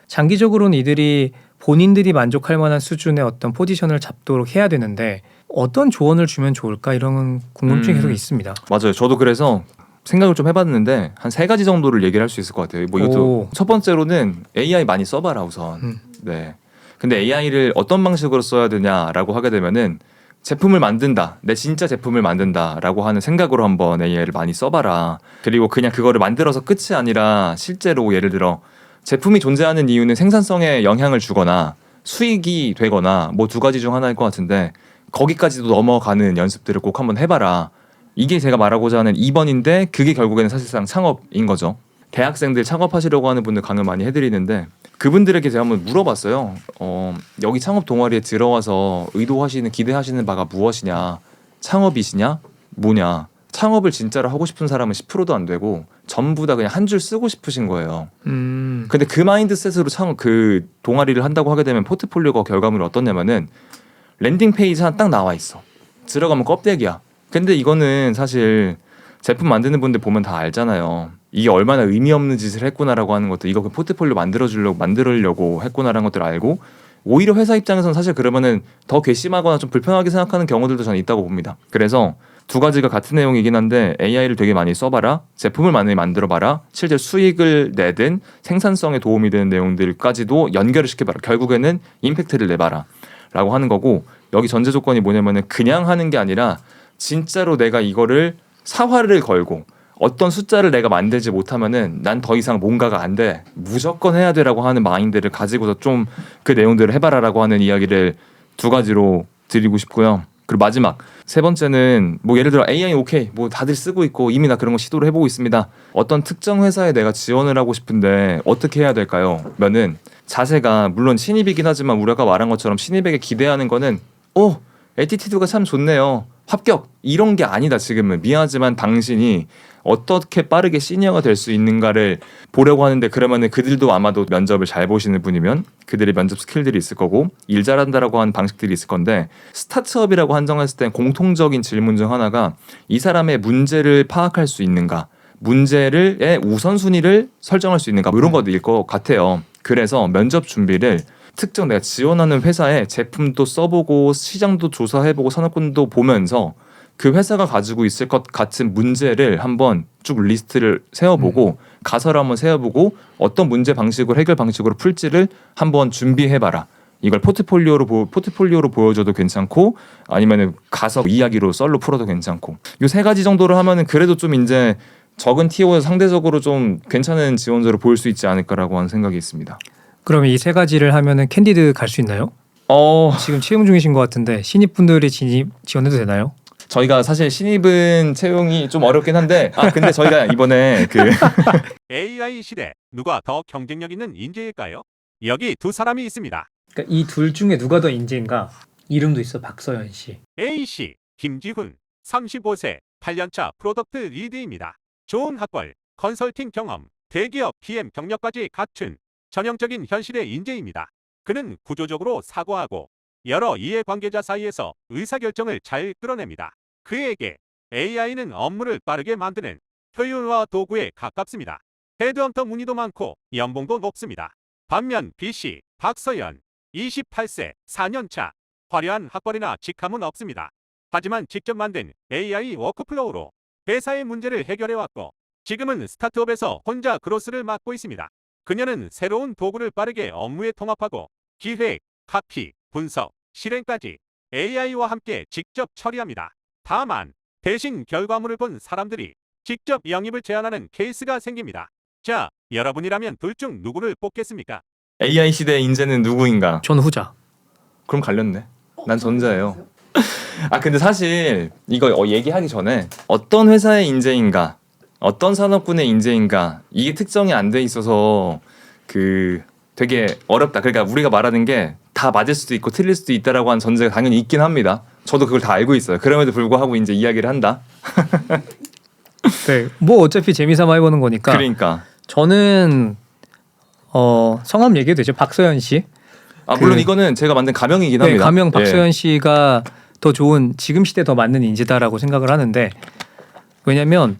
장기적으로는 이들이 본인들이 만족할 만한 수준의 어떤 포지션을 잡도록 해야 되는데 어떤 조언을 주면 좋을까 이런 궁금증이 계속 있습니다. 맞아요. 저도 그래서 생각을 좀 해봤는데 한 3가지 정도를 얘기를 할 수 있을 것 같아요. 뭐 이것도 오. 첫 번째로는 AI 많이 써봐라 우선. 네. 근데 AI를 어떤 방식으로 써야 되냐라고 하게 되면은 제품을 만든다. 내 진짜 제품을 만든다라고 하는 생각으로 한번 AI를 많이 써봐라. 그리고 그냥 그거를 만들어서 끝이 아니라 실제로 예를 들어 제품이 존재하는 이유는 생산성에 영향을 주거나 수익이 되거나 뭐 2가지 중 하나일 것 같은데 거기까지도 넘어가는 연습들을 꼭 한번 해봐라. 이게 제가 말하고자 하는 2번인데 그게 결국에는 사실상 창업인 거죠. 대학생들 창업하시려고 하는 분들 강연 많이 해드리는데 그분들에게 제가 한번 물어봤어요. 여기 창업 동아리에 들어와서 의도하시는 기대하시는 바가 무엇이냐? 창업이시냐? 뭐냐? 창업을 진짜로 하고 싶은 사람은 10%도 안 되고 전부 다 그냥 한 줄 쓰고 싶으신 거예요. 근데 그 마인드셋으로 창업 그 동아리를 한다고 하게 되면 포트폴리오가 결과물이 어떻냐면은 랜딩 페이지 하나 딱 나와 있어. 들어가면 껍데기야. 근데 이거는 사실 제품 만드는 분들 보면 다 알잖아요. 이게 얼마나 의미 없는 짓을 했구나라고 하는 것도 이거 그 포트폴리오 만들려고 했구나라는 것들을 알고 오히려 회사 입장에서는 사실 그러면은 더 괘씸하거나 좀 불편하게 생각하는 경우들도 저는 있다고 봅니다. 그래서 2가지가 같은 내용이긴 한데 AI를 되게 많이 써봐라. 제품을 많이 만들어봐라. 실제 수익을 내든 생산성에 도움이 되는 내용들까지도 연결을 시켜봐라. 결국에는 임팩트를 내봐라. 라고 하는 거고 여기 전제 조건이 뭐냐면은 그냥 하는 게 아니라 진짜로 내가 이거를 사활을 걸고 어떤 숫자를 내가 만들지 못하면은 난 더 이상 뭔가가 안 돼. 무조건 해야 돼라고 하는 마인드를 가지고서 좀 그 내용들을 해봐라라고 하는 이야기를 2가지로 드리고 싶고요. 그리고 마지막 3번째는 뭐 예를 들어 AI 오케이 뭐 다들 쓰고 있고 이미 나 그런 거 시도를 해보고 있습니다. 어떤 특정 회사에 내가 지원을 하고 싶은데 어떻게 해야 될까요? 면은 자세가 물론 신입이긴 하지만 우리가 말한 것처럼 신입에게 기대하는 거는 애티튜드가 참 좋네요. 합격 이런 게 아니다. 지금은 미안하지만 당신이 어떻게 빠르게 시니어가 될 수 있는가를 보려고 하는데 그러면은 그들도 아마도 면접을 잘 보시는 분이면 그들의 면접 스킬들이 있을 거고 일 잘한다라고 하는 방식들이 있을 건데 스타트업이라고 한정했을 때 공통적인 질문 중 하나가 이 사람의 문제를 파악할 수 있는가 문제의 우선순위를 설정할 수 있는가 뭐 이런 것들일 것 같아요. 그래서 면접 준비를 특정 내가 지원하는 회사에 제품도 써보고 시장도 조사해보고 산업군도 보면서 그 회사가 가지고 있을 것 같은 문제를 한번 쭉 리스트를 세워보고 가설을 한번 세워보고 어떤 문제 방식으로 해결 방식으로 풀지를 한번 준비해봐라. 이걸 포트폴리오로 보여줘도 괜찮고 아니면은 가서 이야기로 썰로 풀어도 괜찮고 이 3가지 정도를 하면은 그래도 좀 이제 적은 티오에서 상대적으로 좀 괜찮은 지원자로 보일 수 있지 않을까라고 하는 생각이 있습니다. 그러면 이 3가지를 하면은 캔디드 갈 수 있나요? 지금 채용 중이신 것 같은데 신입분들이 지원해도 되나요? 저희가 사실 신입은 채용이 좀 어렵긴 한데 근데 저희가 이번에 AI 시대 누가 더 경쟁력 있는 인재일까요? 여기 2사람이 있습니다. 그러니까 이 둘 중에 누가 더 인재인가? 이름도 있어. 박서연 씨. A씨 김지훈 35세 8년차 프로덕트 리드입니다. 좋은 학벌, 컨설팅 경험, 대기업 PM 경력까지 갖춘 전형적인 현실의 인재입니다. 그는 구조적으로 사고하고 여러 이해관계자 사이에서 의사결정을 잘 끌어냅니다. 그에게 AI는 업무를 빠르게 만드는 효율화 도구에 가깝습니다. 헤드헌터 문의도 많고 연봉도 높습니다. 반면 B씨 박서연 28세 4년차 화려한 학벌이나 직함은 없습니다. 하지만 직접 만든 AI 워크플로우로 회사의 문제를 해결해왔고 지금은 스타트업에서 혼자 그로스를 맡고 있습니다. 그녀는 새로운 도구를 빠르게 업무에 통합하고 기획, 카피, 분석, 실행까지 AI와 함께 직접 처리합니다. 다만 대신 결과물을 본 사람들이 직접 영입을 제안하는 케이스가 생깁니다. 자, 여러분이라면 둘 중 누구를 뽑겠습니까? AI 시대의 인재는 누구인가? 저는 후자. 그럼 갈렸네. 난 전자예요. 근데 사실 이거 얘기하기 전에 어떤 회사의 인재인가 어떤 산업군의 인재인가 이게 특정이 안 돼 있어서 되게 어렵다. 그러니까 우리가 말하는 게 다 맞을 수도 있고 틀릴 수도 있다라고 하는 전제가 당연히 있긴 합니다. 저도 그걸 다 알고 있어요. 그럼에도 불구하고 이제 이야기를 한다. 네. 뭐 어차피 재미삼아 해보는 거니까. 그러니까 저는 성함 얘기해도 되죠? 박서연 씨. 물론 이거는 제가 만든 가명이긴 네, 합니다. 가명 박서연 예. 씨가 더 좋은 지금 시대에 더 맞는 인재다라고 생각을 하는데 왜냐하면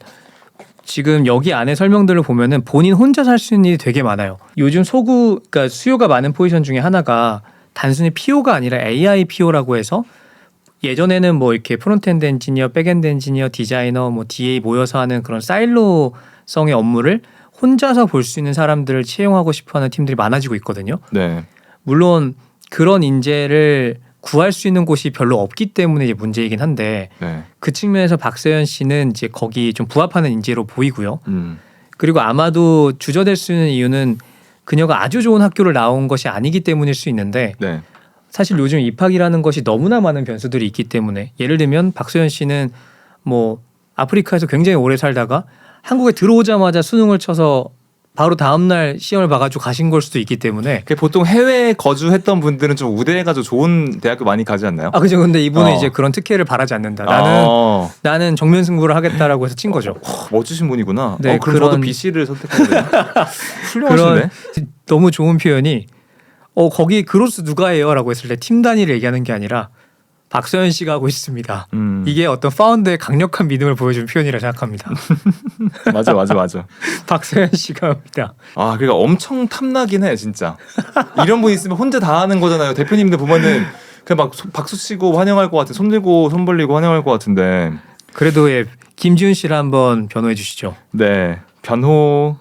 지금 여기 안에 설명들을 보면은 본인 혼자 살 수 있는 일이 되게 많아요. 요즘 그러니까 수요가 많은 포지션 중에 하나가 단순히 PO가 아니라 AI PO라고 해서 예전에는 뭐 이렇게 프론트엔드 엔지니어, 백엔드 엔지니어, 디자이너, 뭐 DA 모여서 하는 그런 사일로성의 업무를 혼자서 볼 수 있는 사람들을 채용하고 싶어하는 팀들이 많아지고 있거든요. 네. 물론 그런 인재를 구할 수 있는 곳이 별로 없기 때문에 이제 문제이긴 한데 네. 그 측면에서 박서연 씨는 이제 거기 좀 부합하는 인재로 보이고요. 음. 그리고 아마도 주저될 수 있는 이유는 그녀가 아주 좋은 학교를 나온 것이 아니기 때문일 수 있는데 네. 사실 요즘 입학이라는 것이 너무나 많은 변수들이 있기 때문에 예를 들면 박서연 씨는 뭐 아프리카에서 굉장히 오래 살다가 한국에 들어오자마자 수능을 쳐서 바로 다음날 시험을 봐가지고 가신 걸 수도 있기 때문에 보통 해외에 거주했던 분들은 좀 우대해가지고 좋은 대학교 많이 가지 않나요? 그죠. 근데 이분은 어. 이제 그런 특혜를 바라지 않는다. 아. 나는 정면 승부를 하겠다라고 해서 친 거죠. 멋지신 분이구나. 네, 그럼 저도 BC를 선택하거든요. 훌륭하신데? 너무 좋은 표현이 거기 그로스 누가 해요라고 했을 때 팀 단위를 얘기하는 게 아니라 박서연 씨가 하고 있습니다. 이게 어떤 파운드의 강력한 믿음을 보여준 표현이라 생각합니다. 맞아. 박서연 씨가 합니다. 그러니까 엄청 탐나긴 해 진짜. 이런 분 있으면 혼자 다 하는 거잖아요. 대표님들 보면은 그냥 막 박수 치고 환영할 것 같아. 손 들고 손 벌리고 환영할 것 같은데. 그래도 김지훈 씨를 한번 변호해 주시죠. 네. 변호?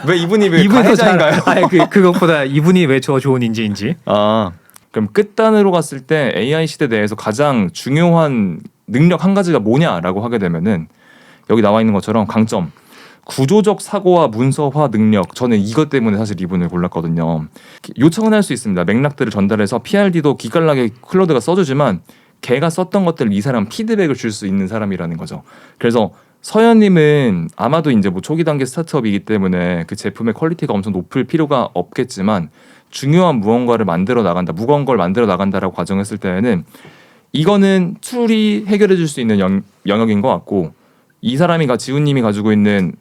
왜 이분이 왜 가해자인가요? 그것보다 이분이 왜 저 좋은 인재인지. 그럼 끝단으로 갔을 때 AI 시대 내에서 가장 중요한 능력 한 가지가 뭐냐라고 하게 되면은 여기 나와 있는 것처럼 강점 구조적 사고와 문서화 능력. 저는 이것 때문에 사실 이분을 골랐거든요. 요청은 할 수 있습니다. 맥락들을 전달해서 PRD도 기깔나게 클로드가 써주지만 걔가 썼던 것들을 이 사람 피드백을 줄 수 있는 사람이라는 거죠. 그래서 서현님은 아마도 이제 뭐 초기 단계 스타트업이기 때문에 그 제품의 퀄리티가 엄청 높을 필요가 없겠지만 중요한 무언가를 만들어 나간다, 무거운 걸 만들어 나간다라고 가정했을 때에는 이거는 툴이 해결해 줄 수 있는 영역인 것 같고 이 사람이 지훈님이 가지고 있는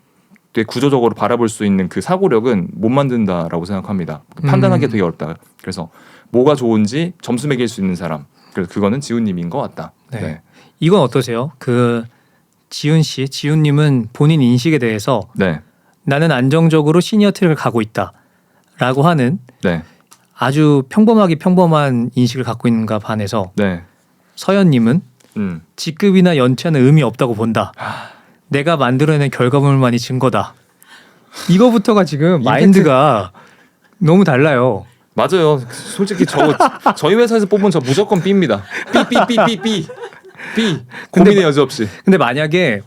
되게 구조적으로 바라볼 수 있는 그 사고력은 못 만든다라고 생각합니다. 판단하기 되게 어렵다. 그래서 뭐가 좋은지 점수 매길 수 있는 사람. 그래서 그거는 지훈님인 것 같다. 네. 이건 어떠세요? 지훈님은 본인 인식에 대해서 네. 나는 안정적으로 시니어 트랙을 가고 있다라고 하는 네. 아주 평범한 인식을 갖고 있는가 반해서 네. 서현님은 직급이나 연차는 의미 없다고 본다. 내가 만들어낸 결과물만이 증거다. 이거부터가 지금 마인드가 너무 달라요. 맞아요. 솔직히 저희 회사에서 뽑은 저 무조건 B입니다. B. 고민의 여지 없이. 근데 만약에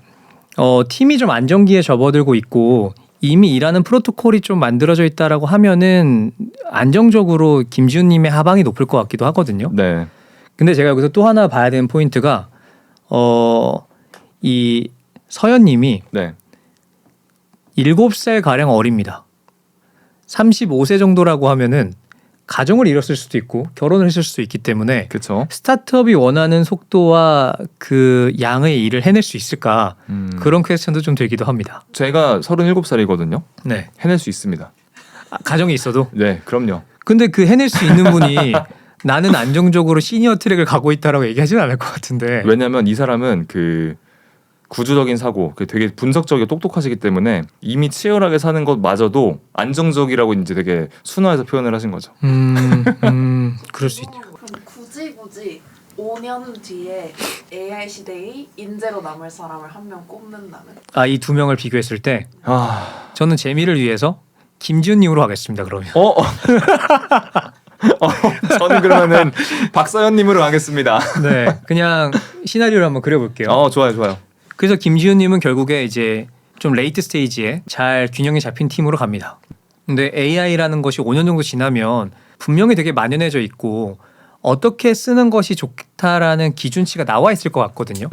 팀이 좀 안정기에 접어들고 있고 이미 일하는 프로토콜이 좀 만들어져 있다라고 하면은 안정적으로 김지훈님의 하방이 높을 것 같기도 하거든요. 네. 근데 제가 여기서 또 하나 봐야 되는 포인트가 이 서현님이 네. 7살 가량 어립니다. 35세 정도라고 하면은 가정을 이뤘을 수도 있고 결혼을 했을 수도 있기 때문에 그렇죠. 스타트업이 원하는 속도와 그 양의 일을 해낼 수 있을까 그런 퀘스천도 좀 들기도 합니다. 제가 37살이거든요. 네, 해낼 수 있습니다. 가정이 있어도. 네, 그럼요. 근데 그 해낼 수 있는 분이 나는 안정적으로 시니어 트랙을 가고 있다라고 얘기하지는 않을 것 같은데. 왜냐하면 이 사람은 그 구조적인 사고, 되게 분석적이고 똑똑하시기 때문에 이미 치열하게 사는 것마저도 안정적이라고 이제 되게 순화해서 표현을 하신 거죠. 그럴 수 있죠. 그럼 굳이 5년 뒤에 AI 시대의 인재로 남을 사람을 한 명 꼽는다면? 이 두 명을 비교했을 때 아, 저는 재미를 위해서 김지훈님으로 하겠습니다. 그러면. 저는 그러면은 박서연님으로 가겠습니다. 네, 그냥 시나리오를 한번 그려볼게요. 좋아요. 그래서 김지훈님은 결국에 이제 좀 레이트 스테이지에 잘 균형이 잡힌 팀으로 갑니다. 근데 AI라는 것이 5년 정도 지나면 분명히 되게 만연해져 있고 어떻게 쓰는 것이 좋다라는 기준치가 나와 있을 것 같거든요.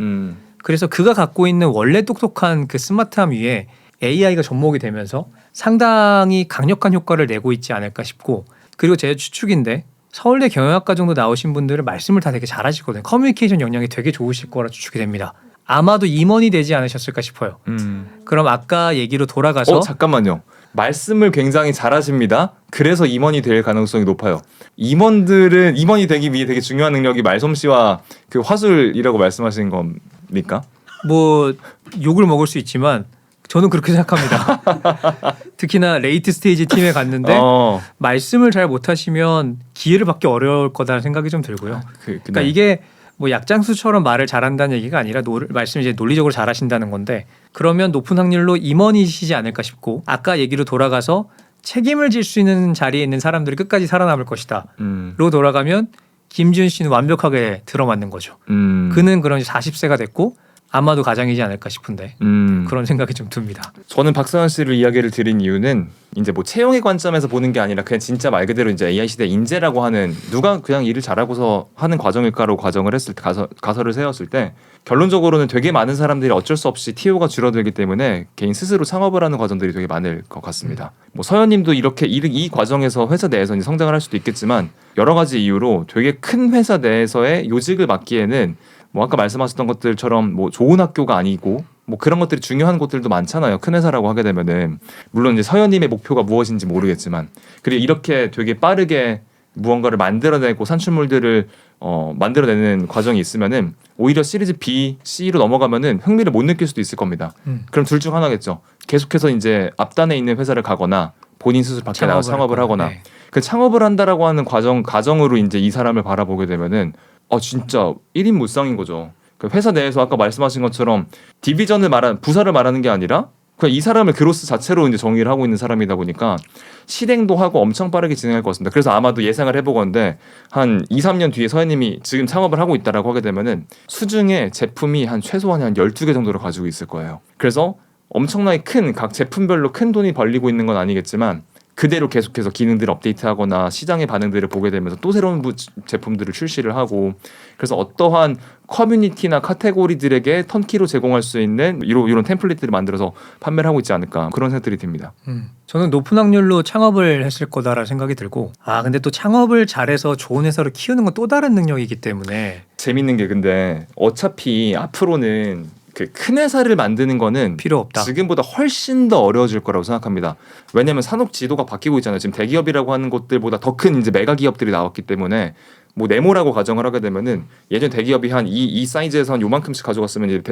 그래서 그가 갖고 있는 원래 똑똑한 그 스마트함 위에 AI가 접목이 되면서 상당히 강력한 효과를 내고 있지 않을까 싶고 그리고 제 추측인데 서울대 경영학과 정도 나오신 분들은 말씀을 다 되게 잘하시거든요. 커뮤니케이션 역량이 되게 좋으실 거라 추측이 됩니다. 아마도 임원이 되지 않으셨을까 싶어요. 그럼 아까 얘기로 돌아가서 잠깐만요. 말씀을 굉장히 잘하십니다. 그래서 임원이 될 가능성이 높아요. 임원들은 임원이 되기 위해 되게 중요한 능력이 말솜씨와 그 화술이라고 말씀하시는 겁니까? 뭐 욕을 먹을 수 있지만 저는 그렇게 생각합니다. 특히나 레이트 스테이지 팀에 갔는데 말씀을 잘 못하시면 기회를 받기 어려울 거다라는 생각이 좀 들고요. 그러니까 이게 뭐 약장수처럼 말을 잘한다는 얘기가 아니라 말씀 이제 논리적으로 잘하신다는 건데 그러면 높은 확률로 임원이시지 않을까 싶고 아까 얘기로 돌아가서 책임을 질 수 있는 자리에 있는 사람들이 끝까지 살아남을 것이다로 돌아가면 김지훈 씨는 완벽하게 들어맞는 거죠. 그는 그런 40세가 됐고 아마도 가장이지 않을까 싶은데 그런 생각이 좀 듭니다. 저는 박서연 씨를 이야기를 드린 이유는 이제 뭐 채용의 관점에서 보는 게 아니라 그냥 진짜 말 그대로 이제 AI 시대 인재라고 하는 누가 그냥 일을 잘하고서 하는 과정일까로 가정을 했을 때 가설을 세웠을 때 결론적으로는 되게 많은 사람들이 어쩔 수 없이 TO가 줄어들기 때문에 개인 스스로 창업을 하는 과정들이 되게 많을 것 같습니다. 뭐 서연님도 이렇게 이 과정에서 회사 내에서 이제 성장을 할 수도 있겠지만 여러 가지 이유로 되게 큰 회사 내에서의 요직을 맡기에는 뭐 아까 말씀하셨던 것들처럼 뭐 좋은 학교가 아니고 뭐 그런 것들이 중요한 곳들도 많잖아요. 큰 회사라고 하게 되면은 물론 이제 서연님의 목표가 무엇인지 모르겠지만 그리고 이렇게 되게 빠르게 무언가를 만들어내고 산출물들을 만들어내는 과정이 있으면은 오히려 시리즈 B, C로 넘어가면은 흥미를 못 느낄 수도 있을 겁니다. 그럼 둘 중 하나겠죠. 계속해서 이제 앞단에 있는 회사를 가거나 본인 스스로 밖에 나가 창업을 하거나 네. 그 창업을 한다라고 하는 과정으로 이제 이 사람을 바라보게 되면은 진짜 1인 무쌍인 거죠. 그 회사 내에서 아까 말씀하신 것처럼 부서를 말하는 게 아니라 그냥 이 사람을 그로스 자체로 이제 정의를 하고 있는 사람이다 보니까 실행도 하고 엄청 빠르게 진행할 것 같습니다. 그래서 아마도 예상을 해보건데 한 2, 3년 뒤에 서현님이 지금 창업을 하고 있다라고 하게 되면은 수중에 제품이 한 최소한 한 12개 정도를 가지고 있을 거예요. 그래서 엄청나게 큰 각 제품별로 큰 돈이 벌리고 있는 건 아니겠지만 그대로 계속해서 기능들을 업데이트하거나 시장의 반응들을 보게 되면서 또 새로운 제품들을 출시를 하고 그래서 어떠한 커뮤니티나 카테고리들에게 턴키로 제공할 수 있는 이런 템플릿들을 만들어서 판매를 하고 있지 않을까 그런 생각들이 듭니다. 저는 높은 확률로 창업을 했을 거다라는 생각이 들고 근데 또 창업을 잘해서 좋은 회사를 키우는 건 또 다른 능력이기 때문에 재밌는 게 근데 어차피 앞으로는 그 큰 회사를 만드는 거는 필요 없다. 지금보다 훨씬 더 어려워질 거라고 생각합니다. 왜냐하면 산업 지도가 바뀌고 있잖아요. 지금 대기업이라고 하는 곳들보다 더 큰 이제 메가 기업들이 나왔기 때문에 뭐 네모라고 가정을 하게 되면은 예전 대기업이 한 이 사이즈에서 한 요만큼씩 가져갔으면 이제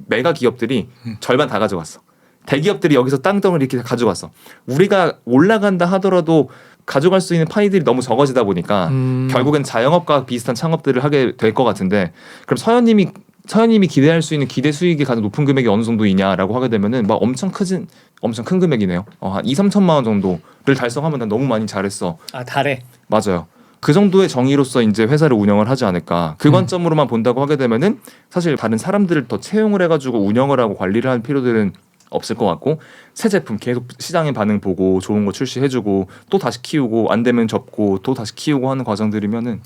메가 기업들이 절반 다 가져갔어. 대기업들이 여기서 땅덩을 이렇게 가져갔어. 우리가 올라간다 하더라도 가져갈 수 있는 파이들이 너무 적어지다 보니까 결국엔 자영업과 비슷한 창업들을 하게 될 것 같은데 그럼 서현님이 기대할 수 있는 기대 수익이 가장 높은 금액이 어느 정도이냐라고 하게 되면은 막 엄청 큰 금액이네요. 한 2, 3천만 원 정도를 달성하면 난 너무 많이 잘했어. 달에 맞아요. 그 정도의 정의로서 이제 회사를 운영을 하지 않을까. 그 관점으로만 본다고 하게 되면은 사실 다른 사람들을 더 채용을 해가지고 운영을 하고 관리를 할 필요들은 없을 것 같고 새 제품 계속 시장의 반응 보고 좋은 거 출시해주고 또 다시 키우고 안 되면 접고 또 다시 키우고 하는 과정들이면은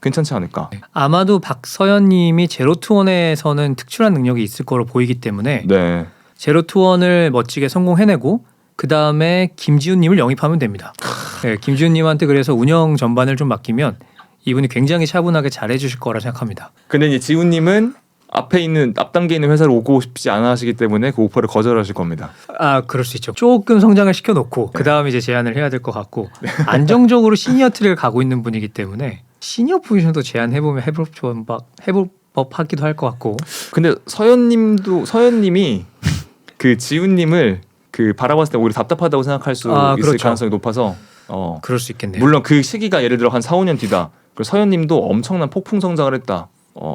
괜찮지 않을까. 아마도 박서연님이 제로투원에서는 특출한 능력이 있을 거로 보이기 때문에 네. 제로투원을 멋지게 성공해내고 그 다음에 김지훈님을 영입하면 됩니다. 네, 김지훈님한테 그래서 운영 전반을 좀 맡기면 이분이 굉장히 차분하게 잘해주실 거라 생각합니다. 근데 이제 지훈님은 앞 단계에 있는 회사를 오고 싶지 않아 하시기 때문에 그 오퍼를 거절하실 겁니다. 그럴 수 있죠. 조금 성장을 시켜놓고 그 다음에 이제 제안을 해야 될 것 같고 안정적으로 시니어 트랙을 가고 있는 분이기 때문에 시니어 포지션도 제안해보면 해볼 법하기도 할 것 같고. 근데 서현님이 그 지훈님을 그 바라봤을 때 오히려 답답하다고 생각할 수 있을 그렇죠. 가능성이 높아서 그럴 수 있겠네요. 물론 그 시기가 예를 들어 한 4, 5년 뒤다. 그리고 서현님도 엄청난 폭풍 성장을 했다.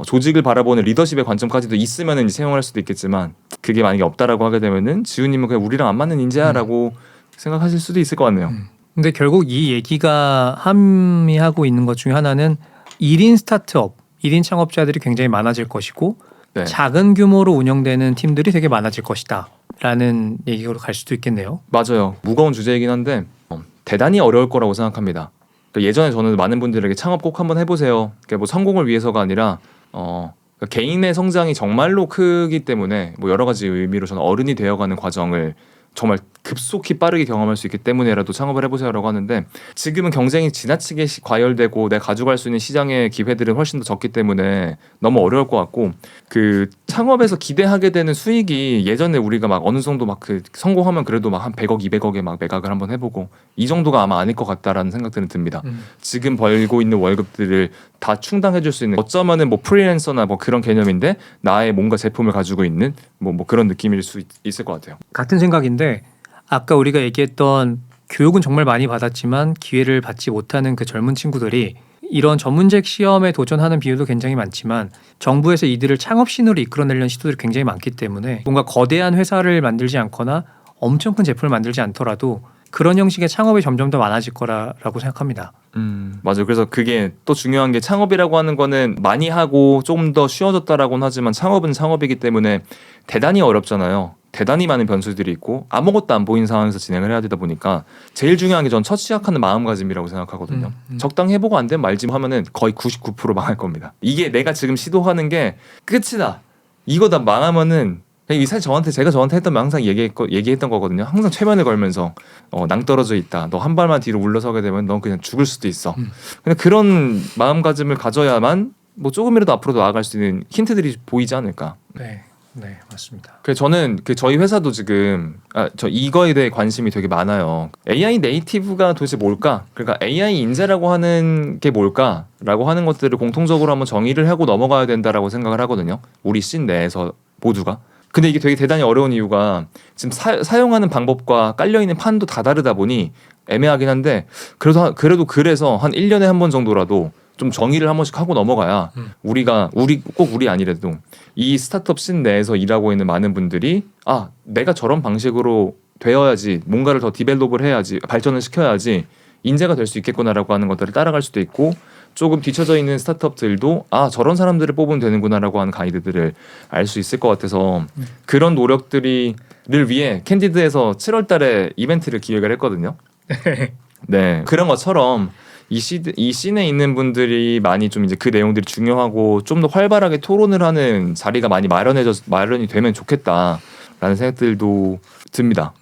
조직을 바라보는 리더십의 관점까지도 있으면은 채용할 수도 있겠지만 그게 만약에 없다라고 하게 되면은 지훈님은 그냥 우리랑 안 맞는 인재야라고 생각하실 수도 있을 것 같네요. 근데 결국 이 얘기가 함의하고 있는 것 중에 하나는 1인 스타트업, 1인 창업자들이 굉장히 많아질 것이고 네. 작은 작은 규모로 운영되는 팀들이 되게 많아질 것이다 라는 얘기로 갈 수도 있겠네요. 맞아요. 무거운 주제이긴 한데 대단히 어려울 거라고 생각합니다. 그러니까 예전에 저는 많은 분들에게 창업 꼭 한번 해보세요. 그러니까 뭐 성공을 위해서가 아니라 그러니까 개인의 성장이 정말로 크기 때문에 뭐 여러 가지 의미로 저는 어른이 되어가는 과정을 정말 급속히 빠르게 경험할 수 있기 때문에라도 창업을 해보세요라고 하는데 지금은 경쟁이 지나치게 과열되고 내가 가져갈 수 있는 시장의 기회들은 훨씬 더 적기 때문에 너무 어려울 것 같고 그 창업에서 기대하게 되는 수익이 예전에 우리가 막 어느 정도 막 그 성공하면 그래도 막 한 100억, 200억에 막 매각을 한번 해보고 이 정도가 아마 아닐 것 같다라는 생각들은 듭니다. 지금 벌고 있는 월급들을 다 충당해줄 수 있는 어쩌면은 뭐 프리랜서나 뭐 그런 개념인데 나의 뭔가 제품을 가지고 있는 뭐 그런 느낌일 수 있을 것 같아요. 같은 생각인데 아까 우리가 얘기했던 교육은 정말 많이 받았지만 기회를 받지 못하는 그 젊은 친구들이 이런 전문직 시험에 도전하는 비율도 굉장히 많지만 정부에서 이들을 창업신으로 이끌어내려는 시도들이 굉장히 많기 때문에 뭔가 거대한 회사를 만들지 않거나 엄청 큰 제품을 만들지 않더라도 그런 형식의 창업이 점점 더 많아질 거라고 생각합니다. 맞아요. 그래서 그게 또 중요한 게 창업이라고 하는 거는 많이 하고 조금 더 쉬워졌다라고는 하지만 창업은 창업이기 때문에 대단히 어렵잖아요. 대단히 많은 변수들이 있고 아무것도 안 보이는 상황에서 진행을 해야 되다 보니까 제일 중요한 게 전 첫 시작하는 마음가짐이라고 생각하거든요. 적당히 해보고 안 되면 말지 하면은 거의 99% 망할 겁니다. 이게 내가 지금 시도하는 게 끝이다. 이거 다 망하면은 이 사실 제가 저한테 했던 말 항상 얘기했던 거거든요. 항상 최면을 걸면서 낭떠러져 있다. 너 한 발만 뒤로 물러서게 되면 넌 그냥 죽을 수도 있어. 근데 그런 마음가짐을 가져야만 뭐 조금이라도 앞으로 나아갈 수 있는 힌트들이 보이지 않을까. 네, 맞습니다. 그래서 저는 저희 회사도 지금 저 이거에 대해 관심이 되게 많아요. AI 네이티브가 도대체 뭘까? 그러니까 AI 인재라고 하는 게 뭘까라고 하는 것들을 공통적으로 한번 정의를 하고 넘어가야 된다라고 생각을 하거든요. 우리 씬 내에서 모두가. 근데 이게 되게 대단히 어려운 이유가 지금 사용하는 방법과 깔려있는 판도 다 다르다 보니 애매하긴 한데 그래서 한 1년에 한 번 정도라도 좀 정의를 한 번씩 하고 넘어가야 우리 아니래도 이 스타트업 씬 내에서 일하고 있는 많은 분들이 내가 저런 방식으로 되어야지 뭔가를 더 디벨롭을 해야지 발전을 시켜야지 인재가 될 수 있겠구나라고 하는 것들을 따라갈 수도 있고 조금 뒤쳐져 있는 스타트업들도 저런 사람들을 뽑으면 되는구나라고 하는 가이드들을 알 수 있을 것 같아서 그런 노력들을 위해 캔디드에서 7월 달에 이벤트를 기획을 했거든요. 네, 그런 것처럼 이 씬에 있는 분들이 많이 좀 이제 그 내용들이 중요하고 좀 더 활발하게 토론을 하는 자리가 많이 마련이 되면 좋겠다라는 생각들도 듭니다.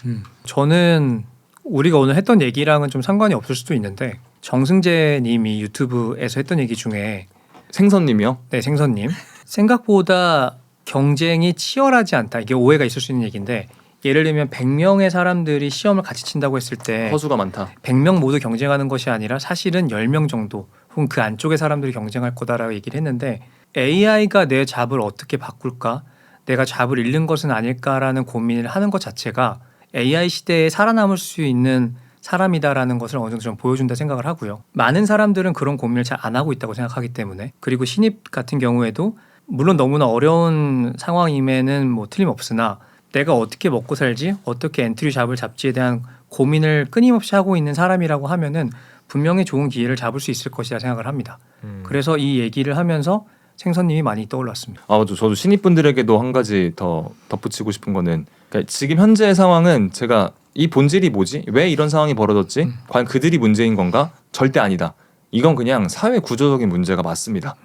저는 우리가 오늘 했던 얘기랑은 좀 상관이 없을 수도 있는데 정승재 님이 유튜브에서 했던 얘기 중에 생선님이요? 네, 생선님 생각보다 경쟁이 치열하지 않다. 이게 오해가 있을 수 있는 얘기인데 예를 들면 100명의 사람들이 시험을 같이 친다고 했을 때 허수가 많다. 100명 모두 경쟁하는 것이 아니라 사실은 10명 정도 혹은 그 안쪽의 사람들이 경쟁할 거다라고 얘기를 했는데 AI가 내 잡을 어떻게 바꿀까? 내가 잡을 잃는 것은 아닐까라는 고민을 하는 것 자체가 AI 시대에 살아남을 수 있는 사람이다라는 것을 어느 정도 좀 보여준다 생각을 하고요. 많은 사람들은 그런 고민을 잘 안 하고 있다고 생각하기 때문에 그리고 신입 같은 경우에도 물론 너무나 어려운 상황임에는 뭐 틀림없으나 내가 어떻게 먹고 살지, 어떻게 엔트리 잡을 잡지에 대한 고민을 끊임없이 하고 있는 사람이라고 하면은 분명히 좋은 기회를 잡을 수 있을 것이라 생각을 합니다. 그래서 이 얘기를 하면서 생선님이 많이 떠올랐습니다. 저도 신입분들에게도 한 가지 더 덧붙이고 싶은 거는 그러니까 지금 현재의 상황은 제가 이 본질이 뭐지? 왜 이런 상황이 벌어졌지? 과연 그들이 문제인 건가? 절대 아니다. 이건 그냥 사회 구조적인 문제가 맞습니다.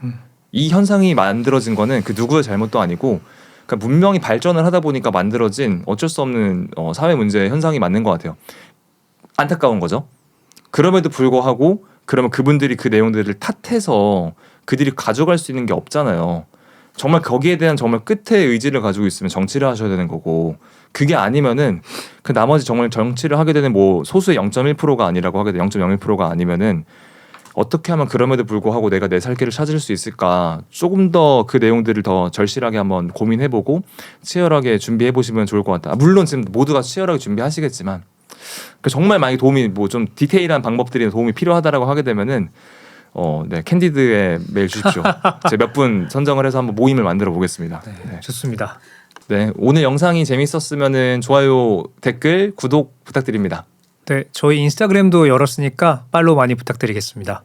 이 현상이 만들어진 거는 그 누구의 잘못도 아니고 그러니까 문명이 발전을 하다 보니까 만들어진 어쩔 수 없는 사회 문제 현상이 맞는 것 같아요. 안타까운 거죠. 그럼에도 불구하고 그러면 그분들이 그 내용들을 탓해서 그들이 가져갈 수 있는 게 없잖아요. 정말 거기에 대한 정말 끝의 의지를 가지고 있으면 정치를 하셔야 되는 거고 그게 아니면은 그 나머지 정말 정치를 하게 되는 뭐 소수의 0.1%가 아니라고 하게 돼 0.01%가 아니면은 어떻게 하면 그럼에도 불구하고 내가 내 살 길을 찾을 수 있을까 조금 더 그 내용들을 더 절실하게 한번 고민해보고 치열하게 준비해보시면 좋을 것 같다. 물론 지금 모두가 치열하게 준비하시겠지만 정말 많이 도움이 뭐 좀 디테일한 방법들이 도움이 필요하다라고 하게 되면은 네 캔디드에 메일 주십시오. 제가 몇 분 선정을 해서 한번 모임을 만들어 보겠습니다. 네, 좋습니다. 네, 오늘 영상이 재밌었으면은 좋아요, 댓글, 구독 부탁드립니다. 네, 저희 인스타그램도 열었으니까 팔로우 많이 부탁드리겠습니다.